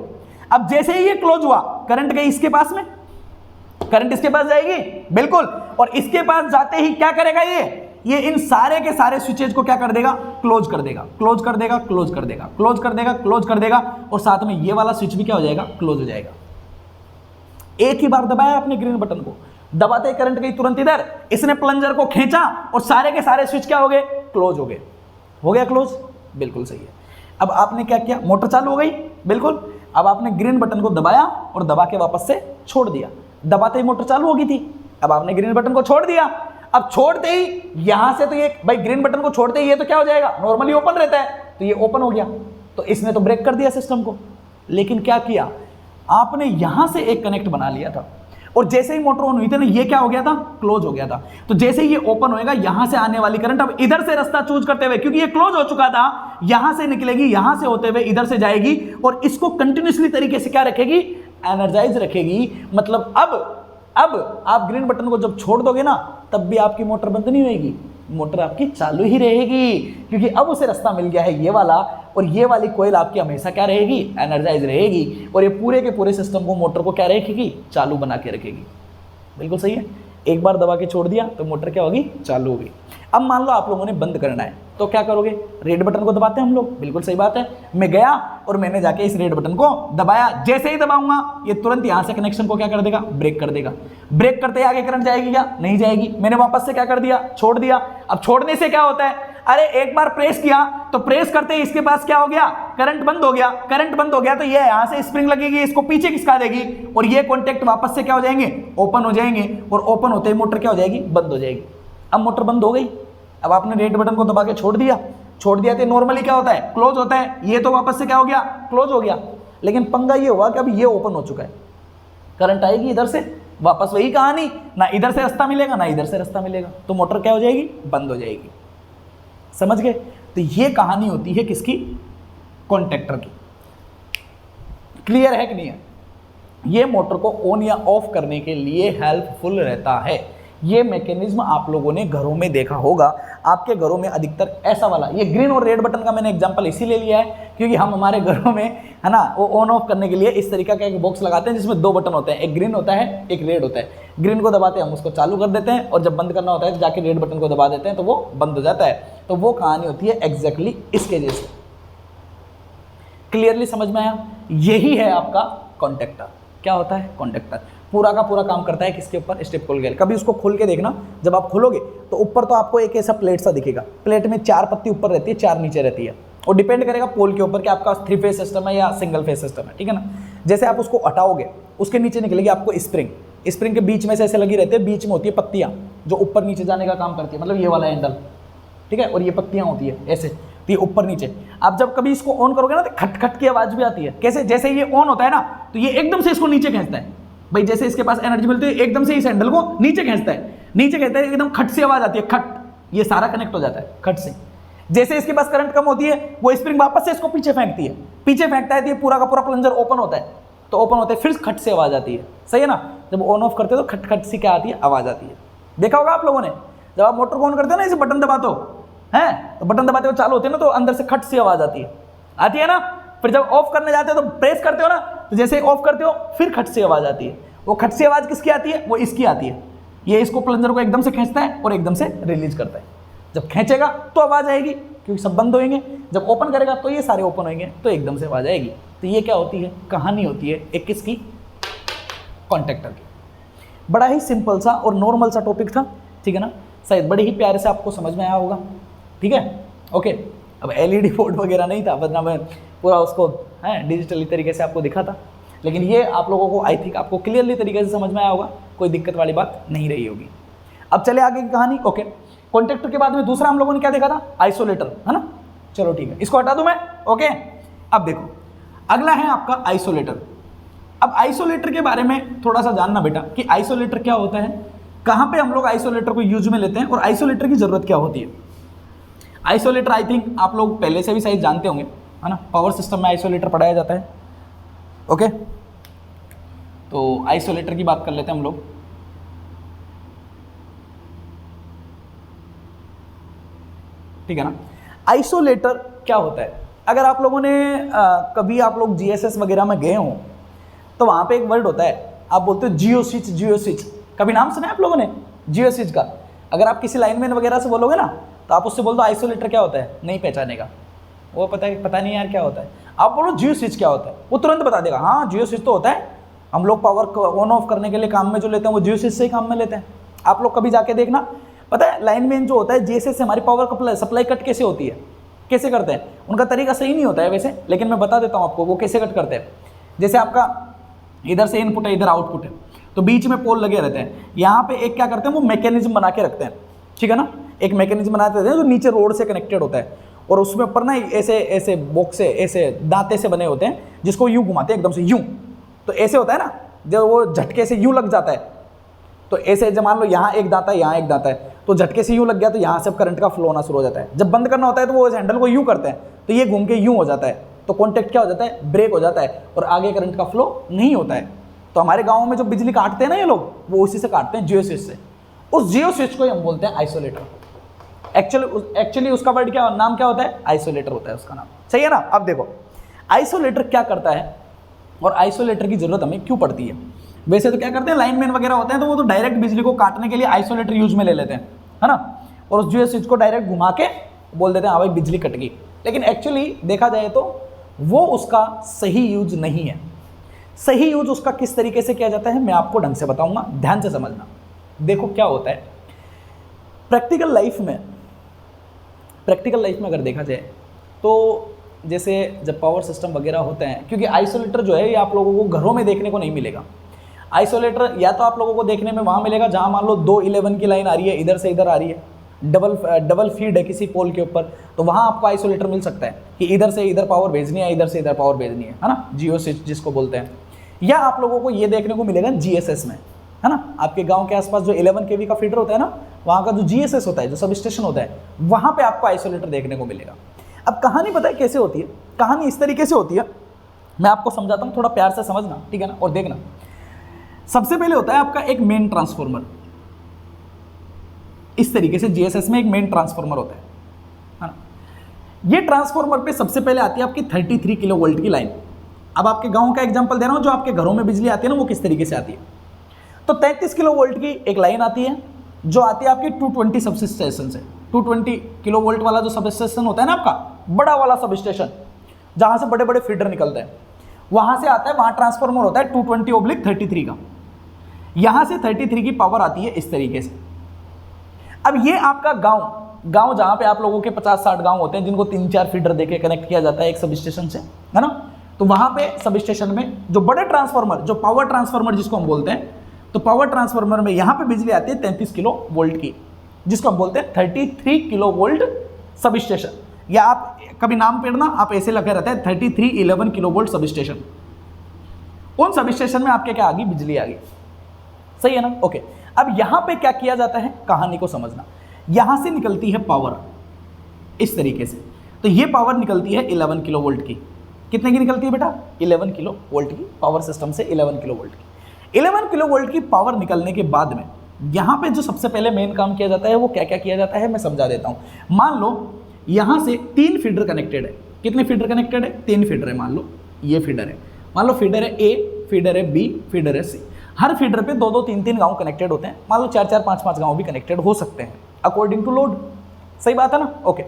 अब जैसे ही ये क्लोज हुआ, करंट गई इसके पास में, करंट इसके पास जाएगी, बिल्कुल। और इसके पास जाते ही क्या करेगा, ये इन सारे के सारे स्विचेज को क्या कर देगा, क्लोज कर देगा, क्लोज कर देगा, क्लोज कर देगा, क्लोज कर देगा, क्लोज कर देगा, और साथ में ये वाला स्विच भी क्या हो जाएगा, क्लोज हो जाएगा। एक ही बार दबाया आपने ग्रीन बटन को, दबाते ही करंट गई तुरंत इधर, इसने प्लंजर को खींचा और सारे के सारे स्विच क्या हो गए, क्लोज हो गए। हो गया क्लोज, बिल्कुल सही है। अब आपने क्या किया, मोटर चालू हो गई, बिल्कुल। अब आपने ग्रीन बटन को दबाया और दबा के वापस से छोड़ दिया, दबाते ही मोटर चालू हो गई थी। अब आपने ग्रीन बटन को छोड़ दिया, अब छोड़ते ही यहां से तो ये भाई ग्रीन बटन को छोड़ते ही ये तो क्या हो जाएगा, नॉर्मली ओपन रहता है, तो ये ओपन हो गया। तो इसने तो ब्रेक कर दिया सिस्टम को। लेकिन क्या किया आपने, यहां से एक कनेक्ट बना लिया था, और जैसे ही मोटर ऑन हुई थी ना, ये क्या हो गया था, क्लोज हो गया था। तो जैसे ही ये ओपन होएगा, यहां से आने वाली करंट अब इधर से रास्ता चूज करते हुए, क्योंकि ये क्लोज हो चुका था, यहां से निकलेगी, यहां से होते हुए इधर से जाएगी, और इसको कंटिन्यूअसली तरीके से क्या रखेगी, एनर्जाइज रखेगी। मतलब अब आप ग्रीन बटन को जब छोड़ दोगे ना, तब भी आपकी मोटर बंद नहीं होगी, मोटर आपकी चालू ही रहेगी, क्योंकि अब उसे रास्ता मिल गया है ये वाला, और ये वाली कोयल आपकी हमेशा क्या रहेगी, एनर्जाइज रहेगी, और ये पूरे के पूरे सिस्टम को, मोटर को क्या रखेगी, चालू बना के रखेगी। बिल्कुल सही है। एक बार दबा के छोड़ दिया तो मोटर क्या होगी, चालू होगी। अब मान लो आप लोगों ने बंद करना है, तो क्या करोगे, रेड बटन को दबाते हैं हम लोग, बिल्कुल सही बात है। मैं गया और मैंने जाके इस रेड बटन को दबाया, जैसे ही दबाऊंगा ये तुरंत यहां से कनेक्शन को क्या कर देगा, ब्रेक कर देगा। ब्रेक करते ही आगे करंट जाएगी क्या, नहीं जाएगी। मैंने वापस से क्या कर दिया, छोड़ दिया। अब छोड़ने से क्या होता है, अरे एक बार प्रेस किया तो प्रेस करते ही इसके पास क्या हो गया, करंट बंद हो गया। करंट बंद हो गया तो ये यहां से स्प्रिंग लगेगी, इसको पीछे खिसका देगी और ये कॉन्टेक्ट वापस से क्या हो जाएंगे, ओपन हो जाएंगे। और ओपन होते ही मोटर क्या हो जाएगी, बंद हो जाएगी। अब मोटर बंद हो गई, अब आपने रेड बटन को दबा के छोड़ दिया तो नॉर्मली क्या होता है, क्लोज होता है। ये तो वापस से क्या हो गया, क्लोज हो गया। लेकिन पंगा ये हुआ कि अब ये ओपन हो चुका है, करंट आएगी इधर से, वापस वही कहानी, ना इधर से रास्ता मिलेगा ना इधर से रास्ता मिलेगा, तो मोटर क्या हो जाएगी, बंद हो जाएगी। समझ गए? तो ये कहानी होती है किसकी, कॉन्टेक्टर की। क्लियर है कि नहीं है? ये मोटर को ऑन या ऑफ करने के लिए हेल्पफुल रहता है। ये मैकेनिज्म आप लोगों ने घरों में देखा होगा। आपके घरों में अधिकतर ऐसा वाला, ये ग्रीन और रेड बटन का मैंने एग्जांपल इसीलिए लिया है क्योंकि हम हमारे घरों में, है ना, वो ऑन ऑफ करने के लिए इस तरीका का एक बॉक्स लगाते हैं जिसमें 2 बटन होते हैं, एक ग्रीन होता है एक रेड होता है। ग्रीन को दबाते हैं हम उसको चालू कर देते हैं और जब बंद करना होता है तो जाके रेड बटन को दबा देते हैं तो वो बंद हो जाता है। तो वो कहानी होती है एग्जैक्टली इसके जैसे। क्लियरली समझ में आया? यही है आपका कॉन्टेक्टर। क्या होता है कॉन्टेक्टर? पूरा का पूरा काम करता है किसके ऊपर, स्टेप खोल गया। कभी उसको खोल के देखना, जब आप खोलोगे तो ऊपर तो आपको एक ऐसा प्लेट सा दिखेगा, प्लेट में 4 पत्ती ऊपर रहती है 4 नीचे रहती है, और डिपेंड करेगा पोल के ऊपर कि आपका 3 फेज सिस्टम है या सिंगल फेज सिस्टम है, ठीक है ना। जैसे आप उसको हटाओगे उसके नीचे निकलेगी आपको स्प्रिंग, स्प्रिंग के बीच में से ऐसे लगी रहती है, बीच में होती है पत्तियां जो ऊपर नीचे जाने का काम करती है, मतलब ये वाला हैंडल, ठीक है, और ये पत्तियां होती है ऐसे, तो ये ऊपर नीचे। आप जब कभी इसको ऑन करोगे ना तो खट खट की आवाज भी आती है। कैसे? जैसे ये ऑन होता है ना तो ये एकदम से इसको नीचे खींचता है भाई, जैसे इसके पास एनर्जी मिलती है एकदम से इस हैंडल को नीचे खींचता है, नीचे खींचता है, एकदम खट से आवाज आती है, खट, ये सारा कनेक्ट हो जाता है खट से। जैसे इसके पास करंट कम होती है वो स्प्रिंग वापस से इसको पीछे फेंकती है, पीछे फेंकता है तो ये पूरा का पूरा प्लंजर ओपन होता है, तो ओपन होते फिर खट से आवाज आती है। सही है ना? जब ऑन ऑफ करते हो तो खट खट सी क्या आती है, आवाज आती है। देखा होगा आप लोगों ने, जब आप मोटर को ऑन करते हो ना, इसे बटन दबाते हो हैं, तो बटन दबाते हुए चालू होते हैं ना तो अंदर से खट सी आवाज आती है ना। फिर जब ऑफ करने जाते हो तो प्रेस करते हो ना, तो जैसे ऑफ करते हो फिर खट सी आवाज आती है। वो खट सी आवाज किसकी आती है? वो इसकी आती है। ये इसको प्लंजर को एकदम से खींचता है और एकदम से रिलीज करता है। जब खींचेगा तो आवाज आएगी क्योंकि सब बंद होंगे, जब ओपन करेगा तो ये सारे ओपन होंगे तो एकदम से आवाज आएगी। तो ये क्या होती है, कहानी होती है एक किसकी, कॉन्टेक्टर की। बड़ा ही सिंपल सा और नॉर्मल सा टॉपिक था, ठीक है ना, शायद बड़े ही प्यारे से आपको समझ में आया होगा, ठीक है, ओके। अब एलईडी बोर्ड वगैरह नहीं था, वरना मैं पूरा उसको डिजिटली तरीके से आपको दिखा था, लेकिन ये आप लोगों को आई थिंक आपको क्लियरली तरीके से समझ में आया होगा, कोई दिक्कत वाली बात नहीं रही होगी। अब चले आगे की कहानी, ओके। कॉन्टेक्टर के बाद में दूसरा हम लोगों ने क्या देखा था, आइसोलेटर, है ना। चलो ठीक है, इसको हटा दूं मैं, ओके। अब देखो अगला है आपका आइसोलेटर। अब आइसोलेटर के बारे में थोड़ा सा जानना बेटा कि आइसोलेटर क्या होता है, कहाँ पे हम लोग आइसोलेटर को यूज में लेते हैं और आइसोलेटर की जरूरत क्या होती है। आइसोलेटर आई थिंक आप लोग पहले से भी शायद जानते होंगे, है ना, पावर सिस्टम में आइसोलेटर पढ़ाया जाता है, ओके। तो आइसोलेटर की बात कर लेते हैं हम लोग। ठीक है ना। आइसोलेटर क्या होता है, अगर आप लोगों ने कभी आप लोग जीएसएस वगैरह में गए हो तो वहां पे एक वर्ड होता है, आप बोलते हो जियो स्विच, जियो स्विच, कभी नाम सुना है आप लोगों ने जियो स्विच का। अगर आप किसी लाइनमैन वगैरह से बोलोगे ना तो आप उससे बोल दो आइसोलेटर क्या होता है, नहीं पहचानेगा वो, पता नहीं यार क्या होता है। आप बोलो जियो स्विच क्या होता है, वो तुरंत बता देगा, हाँ जियो स्विच तो होता है, हम लोग पावर ऑन ऑफ करने के लिए काम में जो लेते हैं वो जियो स्विच से ही काम में लेते हैं। आप लोग कभी जाके देखना, पता है लाइनमैन जो होता है जीएसएस से हमारी पावर सप्लाई कट कैसे होती है, कैसे करते हैं, उनका तरीका सही नहीं होता है वैसे, लेकिन मैं बता देता हूँ आपको वो कैसे कट करते हैं। जैसे आपका इधर से इनपुट है, इधर आउटपुट है, तो बीच में पोल लगे रहते हैं, यहाँ पे एक क्या करते हैं वो मैकेनिज्म बना के रखते हैं, ठीक है ना, एक मैकेनिज्म बनाते रहते हैं जो नीचे रोड से कनेक्टेड होता है, और उसमें ऊपर ना ऐसे ऐसे बॉक्स से ऐसे दांते से बने होते हैं जिसको यूं घुमाते हैं एकदम से यूं, तो ऐसे होता है ना, जब वो झटके से यूं लग जाता है, तो ऐसे जब मान लो यहाँ एक दांता है यहाँ एक दांता है, तो झटके से यूं लग गया तो यहाँ से करंट का फ्लो होना शुरू हो जाता है। जब बंद करना होता है तो वो इस हैंडल को यूं करते हैं तो ये घूम के यूं हो जाता है, तो कॉन्टेक्ट क्या हो जाता है, ब्रेक हो जाता है और आगे करंट का फ्लो नहीं होता है। तो हमारे गाँव में जो बिजली काटते हैं ना ये लोग, वो उसी से काटते हैं, जियो स्विच से। उस जियो स्विच को हम बोलते हैं आइसोलेटर। एक्चुअली उसका वर्ड क्या, नाम क्या होता है, आइसोलेटर होता है उसका नाम, सही है ना। अब देखो आइसोलेटर क्या करता है और आइसोलेटर की जरूरत हमें क्यों पड़ती है। वैसे तो क्या करते हैं लाइनमैन वगैरह होते हैं तो वो तो डायरेक्ट बिजली को काटने के लिए आइसोलेटर यूज में ले लेते हैं, है ना, और उस जियो स्विच को डायरेक्ट घुमा के बोल देते हैं हाँ भाई बिजली कट गई। लेकिन एक्चुअली देखा जाए तो वो उसका सही यूज नहीं है। सही यूज उसका किस तरीके से किया जाता है मैं आपको ढंग से बताऊंगा, ध्यान से समझना। देखो क्या होता है प्रैक्टिकल लाइफ में, प्रैक्टिकल लाइफ में अगर देखा जाए तो जैसे जब पावर सिस्टम वगैरह होते हैं, क्योंकि आइसोलेटर जो है ये आप लोगों को घरों में देखने को नहीं मिलेगा। आइसोलेटर या तो आप लोगों को देखने में वहाँ मिलेगा जहाँ मान लो 2 11 की लाइन आ रही है, इधर से इधर आ रही है, डबल फीड है किसी पोल के ऊपर, तो वहाँ आपको आइसोलेटर मिल सकता है कि इधर से इधर पावर भेजनी है, इधर से इधर पावर भेजनी है ना, जियो स्विच जिसको बोलते हैं। या आप लोगों को ये देखने को मिलेगा जीएसएस में, है ना, आपके गांव के आसपास जो 11 केवी का फीडर होता है ना, वहाँ का जो जीएसएस होता है, जो सब स्टेशन होता है, वहाँ पे आपको आइसोलेटर देखने को मिलेगा। अब कहानी पता है कैसे होती है? कहानी इस तरीके से होती है, मैं आपको समझाता हूँ, थोड़ा प्यार से समझना, ठीक है ना, और देखना। सबसे पहले होता है आपका एक मेन ट्रांसफार्मर, इस तरीके से जीएसएस में एक मेन ट्रांसफार्मर होता है ना। ये ट्रांसफार्मर पे सबसे पहले आती है आपकी 33 किलो वोल्ट की लाइन। अब आपके गांव का एग्जांपल दे रहा हूं, जो आपके घरों में बिजली आती है ना, वो किस तरीके से आती है। तो 33 किलो वोल्ट की एक लाइन आती है जो आती है आपकी 220 सब स्टेशन से। 220 किलो वोल्ट वाला जो सब स्टेशन होता है ना आपका, बड़ा वाला सब स्टेशन जहां से बड़े बड़े फीडर निकलते हैं, वहां से आता है, वहां ट्रांसफार्मर होता है 220/33 का। यहां से 33 की पावर आती है इस तरीके से। अब ये आपका गांव जहां पे आप लोगों के 50-60 गांव होते हैं जिनको 3-4 फीडर देके कनेक्ट किया जाता है एक सब स्टेशन से, है ना, तो वहां पे सब स्टेशन में जो बड़े ट्रांसफार्मर, जो पावर ट्रांसफार्मर जिसको हम बोलते हैं, तो पावर ट्रांसफार्मर में यहां पे बिजली आती है 33 किलो वोल्ट की, जिसको हम बोलते हैं 33 किलो वोल्ट सब स्टेशन। या आप कभी नाम पढ़ना, आप ऐसे लगे रहते हैं 3311 किलो वोल्ट सब स्टेशन। उन सब स्टेशन में आपके क्या आ गई? बिजली आ गई, सही है ना। ओके, अब यहां पे क्या किया जाता है, कहानी को समझना। यहां से निकलती है पावर इस तरीके से, तो ये पावर निकलती है 11 किलो वोल्ट की। कितने की निकलती है बेटा? 11 किलो वोल्ट की पावर सिस्टम से 11 किलो वोल्ट की। 11 किलो वोल्ट की पावर निकलने के बाद में यहां पे जो सबसे पहले मेन काम किया जाता है वो क्या क्या किया जाता है, मैं समझा देता हूं। मान लो यहां से 3 फीडर कनेक्टेड है। कितने फीडर कनेक्टेड है? 3 फीडर है। मान लो ये फीडर है, मान लो फीडर है ए, फीडर है बी, फीडर है सी। हर फीडर पे 2-2, 3-3 गांव कनेक्टेड होते हैं। मान लो 4-4, 5-5 गांव भी कनेक्टेड हो सकते हैं अकॉर्डिंग टू लोड। सही बात है ना। ओके,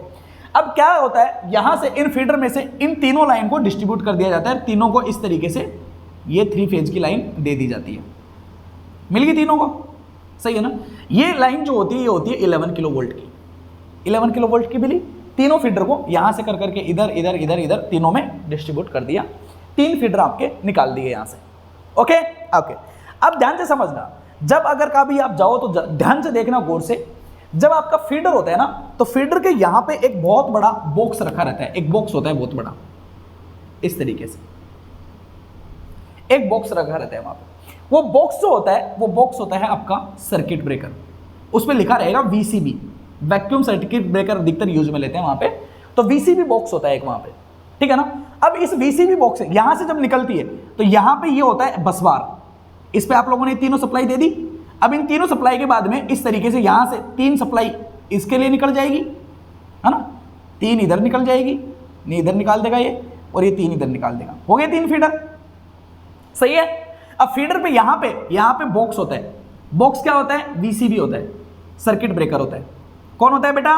अब क्या होता है, यहां से इन फीडर में से इन तीनों लाइन को डिस्ट्रीब्यूट कर दिया जाता है। तीनों को इस तरीके से ये 3 फेज की लाइन दे दी जाती है। मिल गई तीनों को, सही है ना। ये लाइन जो होती है ये होती है 11 किलो वोल्ट की। 11 किलो वोल्ट की मिली, तीनों फीडर को यहां से कर करके इधर इधर इधर इधर तीनों में डिस्ट्रीब्यूट कर दिया। 3 फीडर आपके निकाल दिए यहां से। ओके ओके, अब ध्यान से समझना, जब अगर कभी आप जाओ तो ध्यान से देखना गौर से। जब आपका फीडर होता है ना, तो फीडर के यहां पे एक बहुत बड़ा बॉक्स रखा रहता है। एक बॉक्स होता है बहुत बड़ा, इस तरीके से एक बॉक्स रखा रहता है वहां पे। वो बॉक्स जो होता है, वो बॉक्स होता है आपका सर्किट ब्रेकर। उसमें लिखा रहेगा वीसीबी, वैक्यूम सर्किट ब्रेकर अधिकतर यूज में लेते हैं वहां पे। तो वीसीबी बॉक्स होता है एक वहां पे, ठीक है ना। अब इस वीसीबी बॉक्स से यहां से जब निकलती है तो यहां पे ये होता है बसबार। इस पे आप लोगों ने तीनों सप्लाई दे दी। अब इन तीनों सप्लाई के बाद में इस तरीके से यहां से 3 सप्लाई इसके लिए निकल जाएगी, है ना। 3 इधर निकल जाएगी, नहीं इधर निकाल देगा ये, और ये 3 इधर निकाल देगा। हो गए 3 फीडर, सही है। अब फीडर पे यहां पे बॉक्स होता है। बॉक्स क्या होता है? वीसीबी होता है, सर्किट ब्रेकर होता है। कौन होता है बेटा?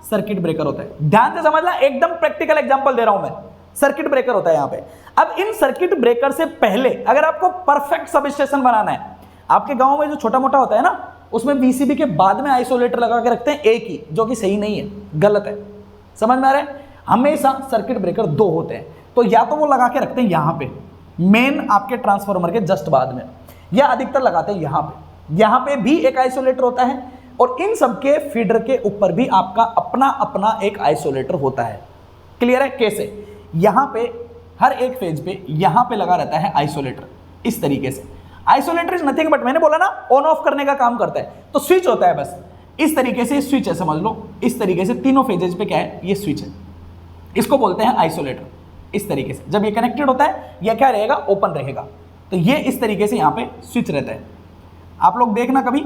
सर्किट ब्रेकर होता है। ध्यान से समझना, एकदम प्रैक्टिकल एग्जांपल दे रहा हूं मैं। सर्किट ब्रेकर होता है यहां पे। अब इन सर्किट ब्रेकर से पहले अगर आपको परफेक्ट सब स्टेशन बनाना है, आपके गांव में जो छोटा मोटा होता है ना, उसमें वीसीबी के बाद में आइसोलेटर लगा के रखते हैं एक ही, जो कि सही नहीं है, गलत है। समझ में आ रहा है? हमेशा सर्किट ब्रेकर 2 होते हैं। तो या तो वो लगा के रखते हैं यहां पे मेन आपके ट्रांसफार्मर के जस्ट बाद में, या अधिकतर लगाते हैं यहां पे। यहां पे भी एक आइसोलेटर होता है, और इन सबके फीडर के ऊपर भी आपका अपना अपना एक आइसोलेटर होता है। क्लियर है? कैसे? यहां पे हर एक फेज पे यहां पे लगा रहता है आइसोलेटर इस तरीके से। आइसोलेटर इज नथिंग बट, मैंने बोला ना, ऑन ऑफ करने का काम करता है। तो स्विच होता है बस इस तरीके से, स्विच है समझ लो। इस तरीके से तीनों फेजेज पे क्या है? ये स्विच है, इसको बोलते हैं आइसोलेटर। इस तरीके से जब ये कनेक्टेड होता है, यह क्या रहेगा? ओपन रहेगा। तो ये इस तरीके से यहाँ पे स्विच रहता है। आप लोग देखना कभी,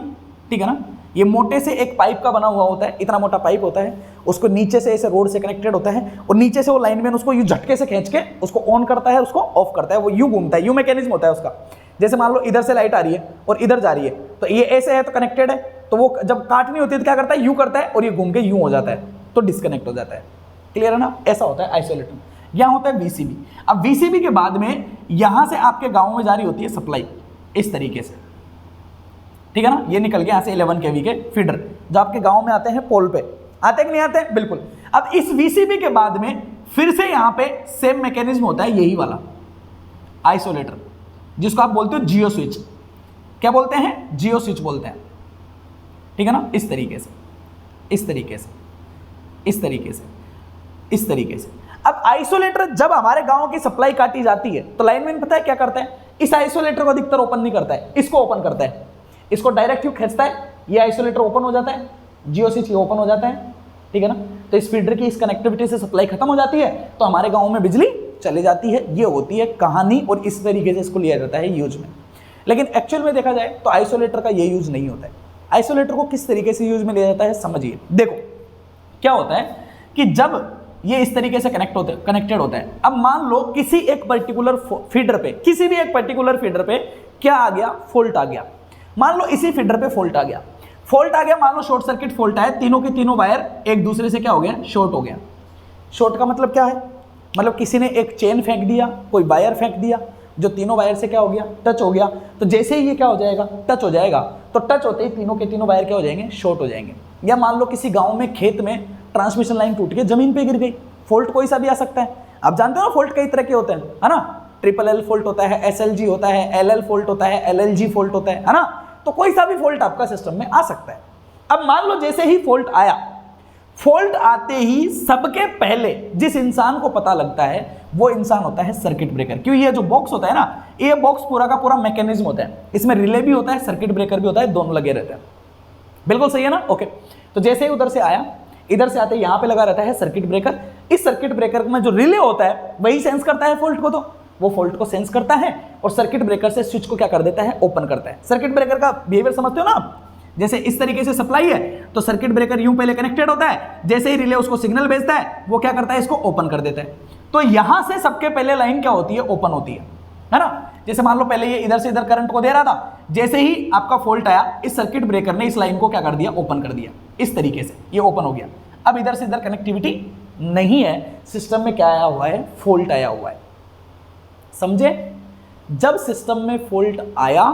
ठीक है ना। ये मोटे से एक पाइप का बना हुआ होता है, इतना मोटा पाइप होता है, उसको नीचे से ऐसे रोड से कनेक्टेड होता है, और नीचे से वो लाइनमैन उसको यूं झटके से खींच के उसको ऑन करता है, उसको ऑफ करता है। वो यूं घूमता है, यूं मैकेनिज्म होता है उसका। जैसे मान लो इधर से लाइट आ रही है और इधर जा रही है, तो ये ऐसे है तो कनेक्टेड है, तो वो जब काटनी होती है तो क्या करता है? यूं करता है, और ये घूम के यूं हो जाता है, तो डिस्कनेक्ट हो जाता है। क्लियर है ना? ऐसा होता है आइसोलेटर। यहाँ होता है वीसीबी। अब वीसीबी के बाद में यहां से आपके गाँव में जारी होती है सप्लाई इस तरीके से, ठीक है ना। ये निकल गया यहाँ से 11 केवी के फीडर, जो आपके गांव में आते हैं पोल पे। आते कि नहीं आते? बिल्कुल। अब इस वीसीबी के बाद में फिर से यहां पे सेम मैकेनिज्म होता है, यही वाला आइसोलेटर, जिसको आप बोलते हो जियो स्विच। क्या बोलते हैं? जियो स्विच बोलते हैं, ठीक है ना। इस तरीके से, इस तरीके से, इस तरीके से, इस तरीके से। अब आइसोलेटर जब हमारे गांव की सप्लाई काटी जाती है तो लाइनमैन पता है क्या करता है? इस आइसोलेटर को अधिकतर ओपन नहीं करता है, इसको ओपन करता है। इसको डायरेक्ट क्यों खींचता है? ये आइसोलेटर ओपन हो जाता है, जियो स्विच ये ओपन हो जाता है, ठीक है ना। तो इस फीडर की इस कनेक्टिविटी से सप्लाई खत्म हो जाती है तो हमारे गांव में बिजली चली जाती है। ये होती है कहानी, और इस तरीके से इसको लिया जाता है यूज में। लेकिन एक्चुअल में देखा जाए तो आइसोलेटर का ये यूज नहीं होता है। आइसोलेटर को किस तरीके से यूज में लिया जाता है समझिए। देखो क्या होता है कि जब ये इस तरीके से कनेक्टेड होता है, अब मान लो किसी एक पर्टिकुलर फीडर पे, किसी भी एक पर्टिकुलर फीडर पे क्या आ गया? फॉल्ट आ गया। मान लो इसी फीडर पे फॉल्ट आ गया, मान लो शॉर्ट सर्किट फॉल्ट आया, तीनों के तीनों वायर एक दूसरे से क्या हो गया? शॉर्ट हो गया। शॉर्ट का मतलब क्या है? मतलब किसी ने एक चेन फेंक दिया, कोई वायर फेंक दिया, जो तीनों वायर से क्या हो गया? टच हो गया। तो जैसे ही ये क्या हो जाएगा? टच हो जाएगा। तो टच होते ही तीनों के तीनों वायर क्या हो जाएंगे? शॉर्ट हो जाएंगे। या मान लो किसी गांव में खेत में ट्रांसमिशन लाइन टूट के जमीन पे गिर गई, फॉल्ट कोई सा भी आ सकता है। आप जानते हो ना फॉल्ट कई तरह के होते हैं, है ना। LLL फॉल्ट होता है, SLG होता है, LL फॉल्ट होता है, LLG फॉल्ट होता है ना। तो कोई सा भी फॉल्ट आपका सिस्टम में आ सकता है। अब मान लो जैसे ही फॉल्ट आया, फॉल्ट आते ही सबके पहले जिस इंसान को पता लगता है वो इंसान होता है सर्किट ब्रेकर। क्यों? ये जो बॉक्स होता है ना, ये बॉक्स पूरा का पूरा मैकेनिज्म होता है, इसमें रिले भी होता है, सर्किट ब्रेकर भी होता है, दोनों लगे रहते हैं। बिल्कुल सही है ना। ओके, तो जैसे ही उधर से आया, इधर से आते यहां पे लगा रहता है सर्किट ब्रेकर। इस सर्किट ब्रेकर में जो रिले होता है वही सेंस करता है फॉल्ट को, तो वो फॉल्ट को सेंस करता है और सर्किट ब्रेकर से स्विच को क्या कर देता है? ओपन करता है। सर्किट ब्रेकर का बिहेवियर समझते हो ना आप? जैसे इस तरीके से सप्लाई है तो सर्किट ब्रेकर यूं पहले कनेक्टेड होता है, जैसे ही रिले उसको सिग्नल भेजता है वो क्या करता है? इसको ओपन कर देता है। तो यहां से सबके पहले लाइन क्या होती है? ओपन होती है ना। जैसे मान लो पहले ये इधर से इधर करंट को दे रहा था, जैसे ही आपका फॉल्ट आया इस सर्किट ब्रेकर ने इस लाइन को क्या कर दिया? ओपन कर दिया। इस तरीके से ये ओपन हो गया। अब इधर से इधर कनेक्टिविटी नहीं है, सिस्टम में क्या आया हुआ है? फॉल्ट आया हुआ है। समझे? जब सिस्टम में फॉल्ट आया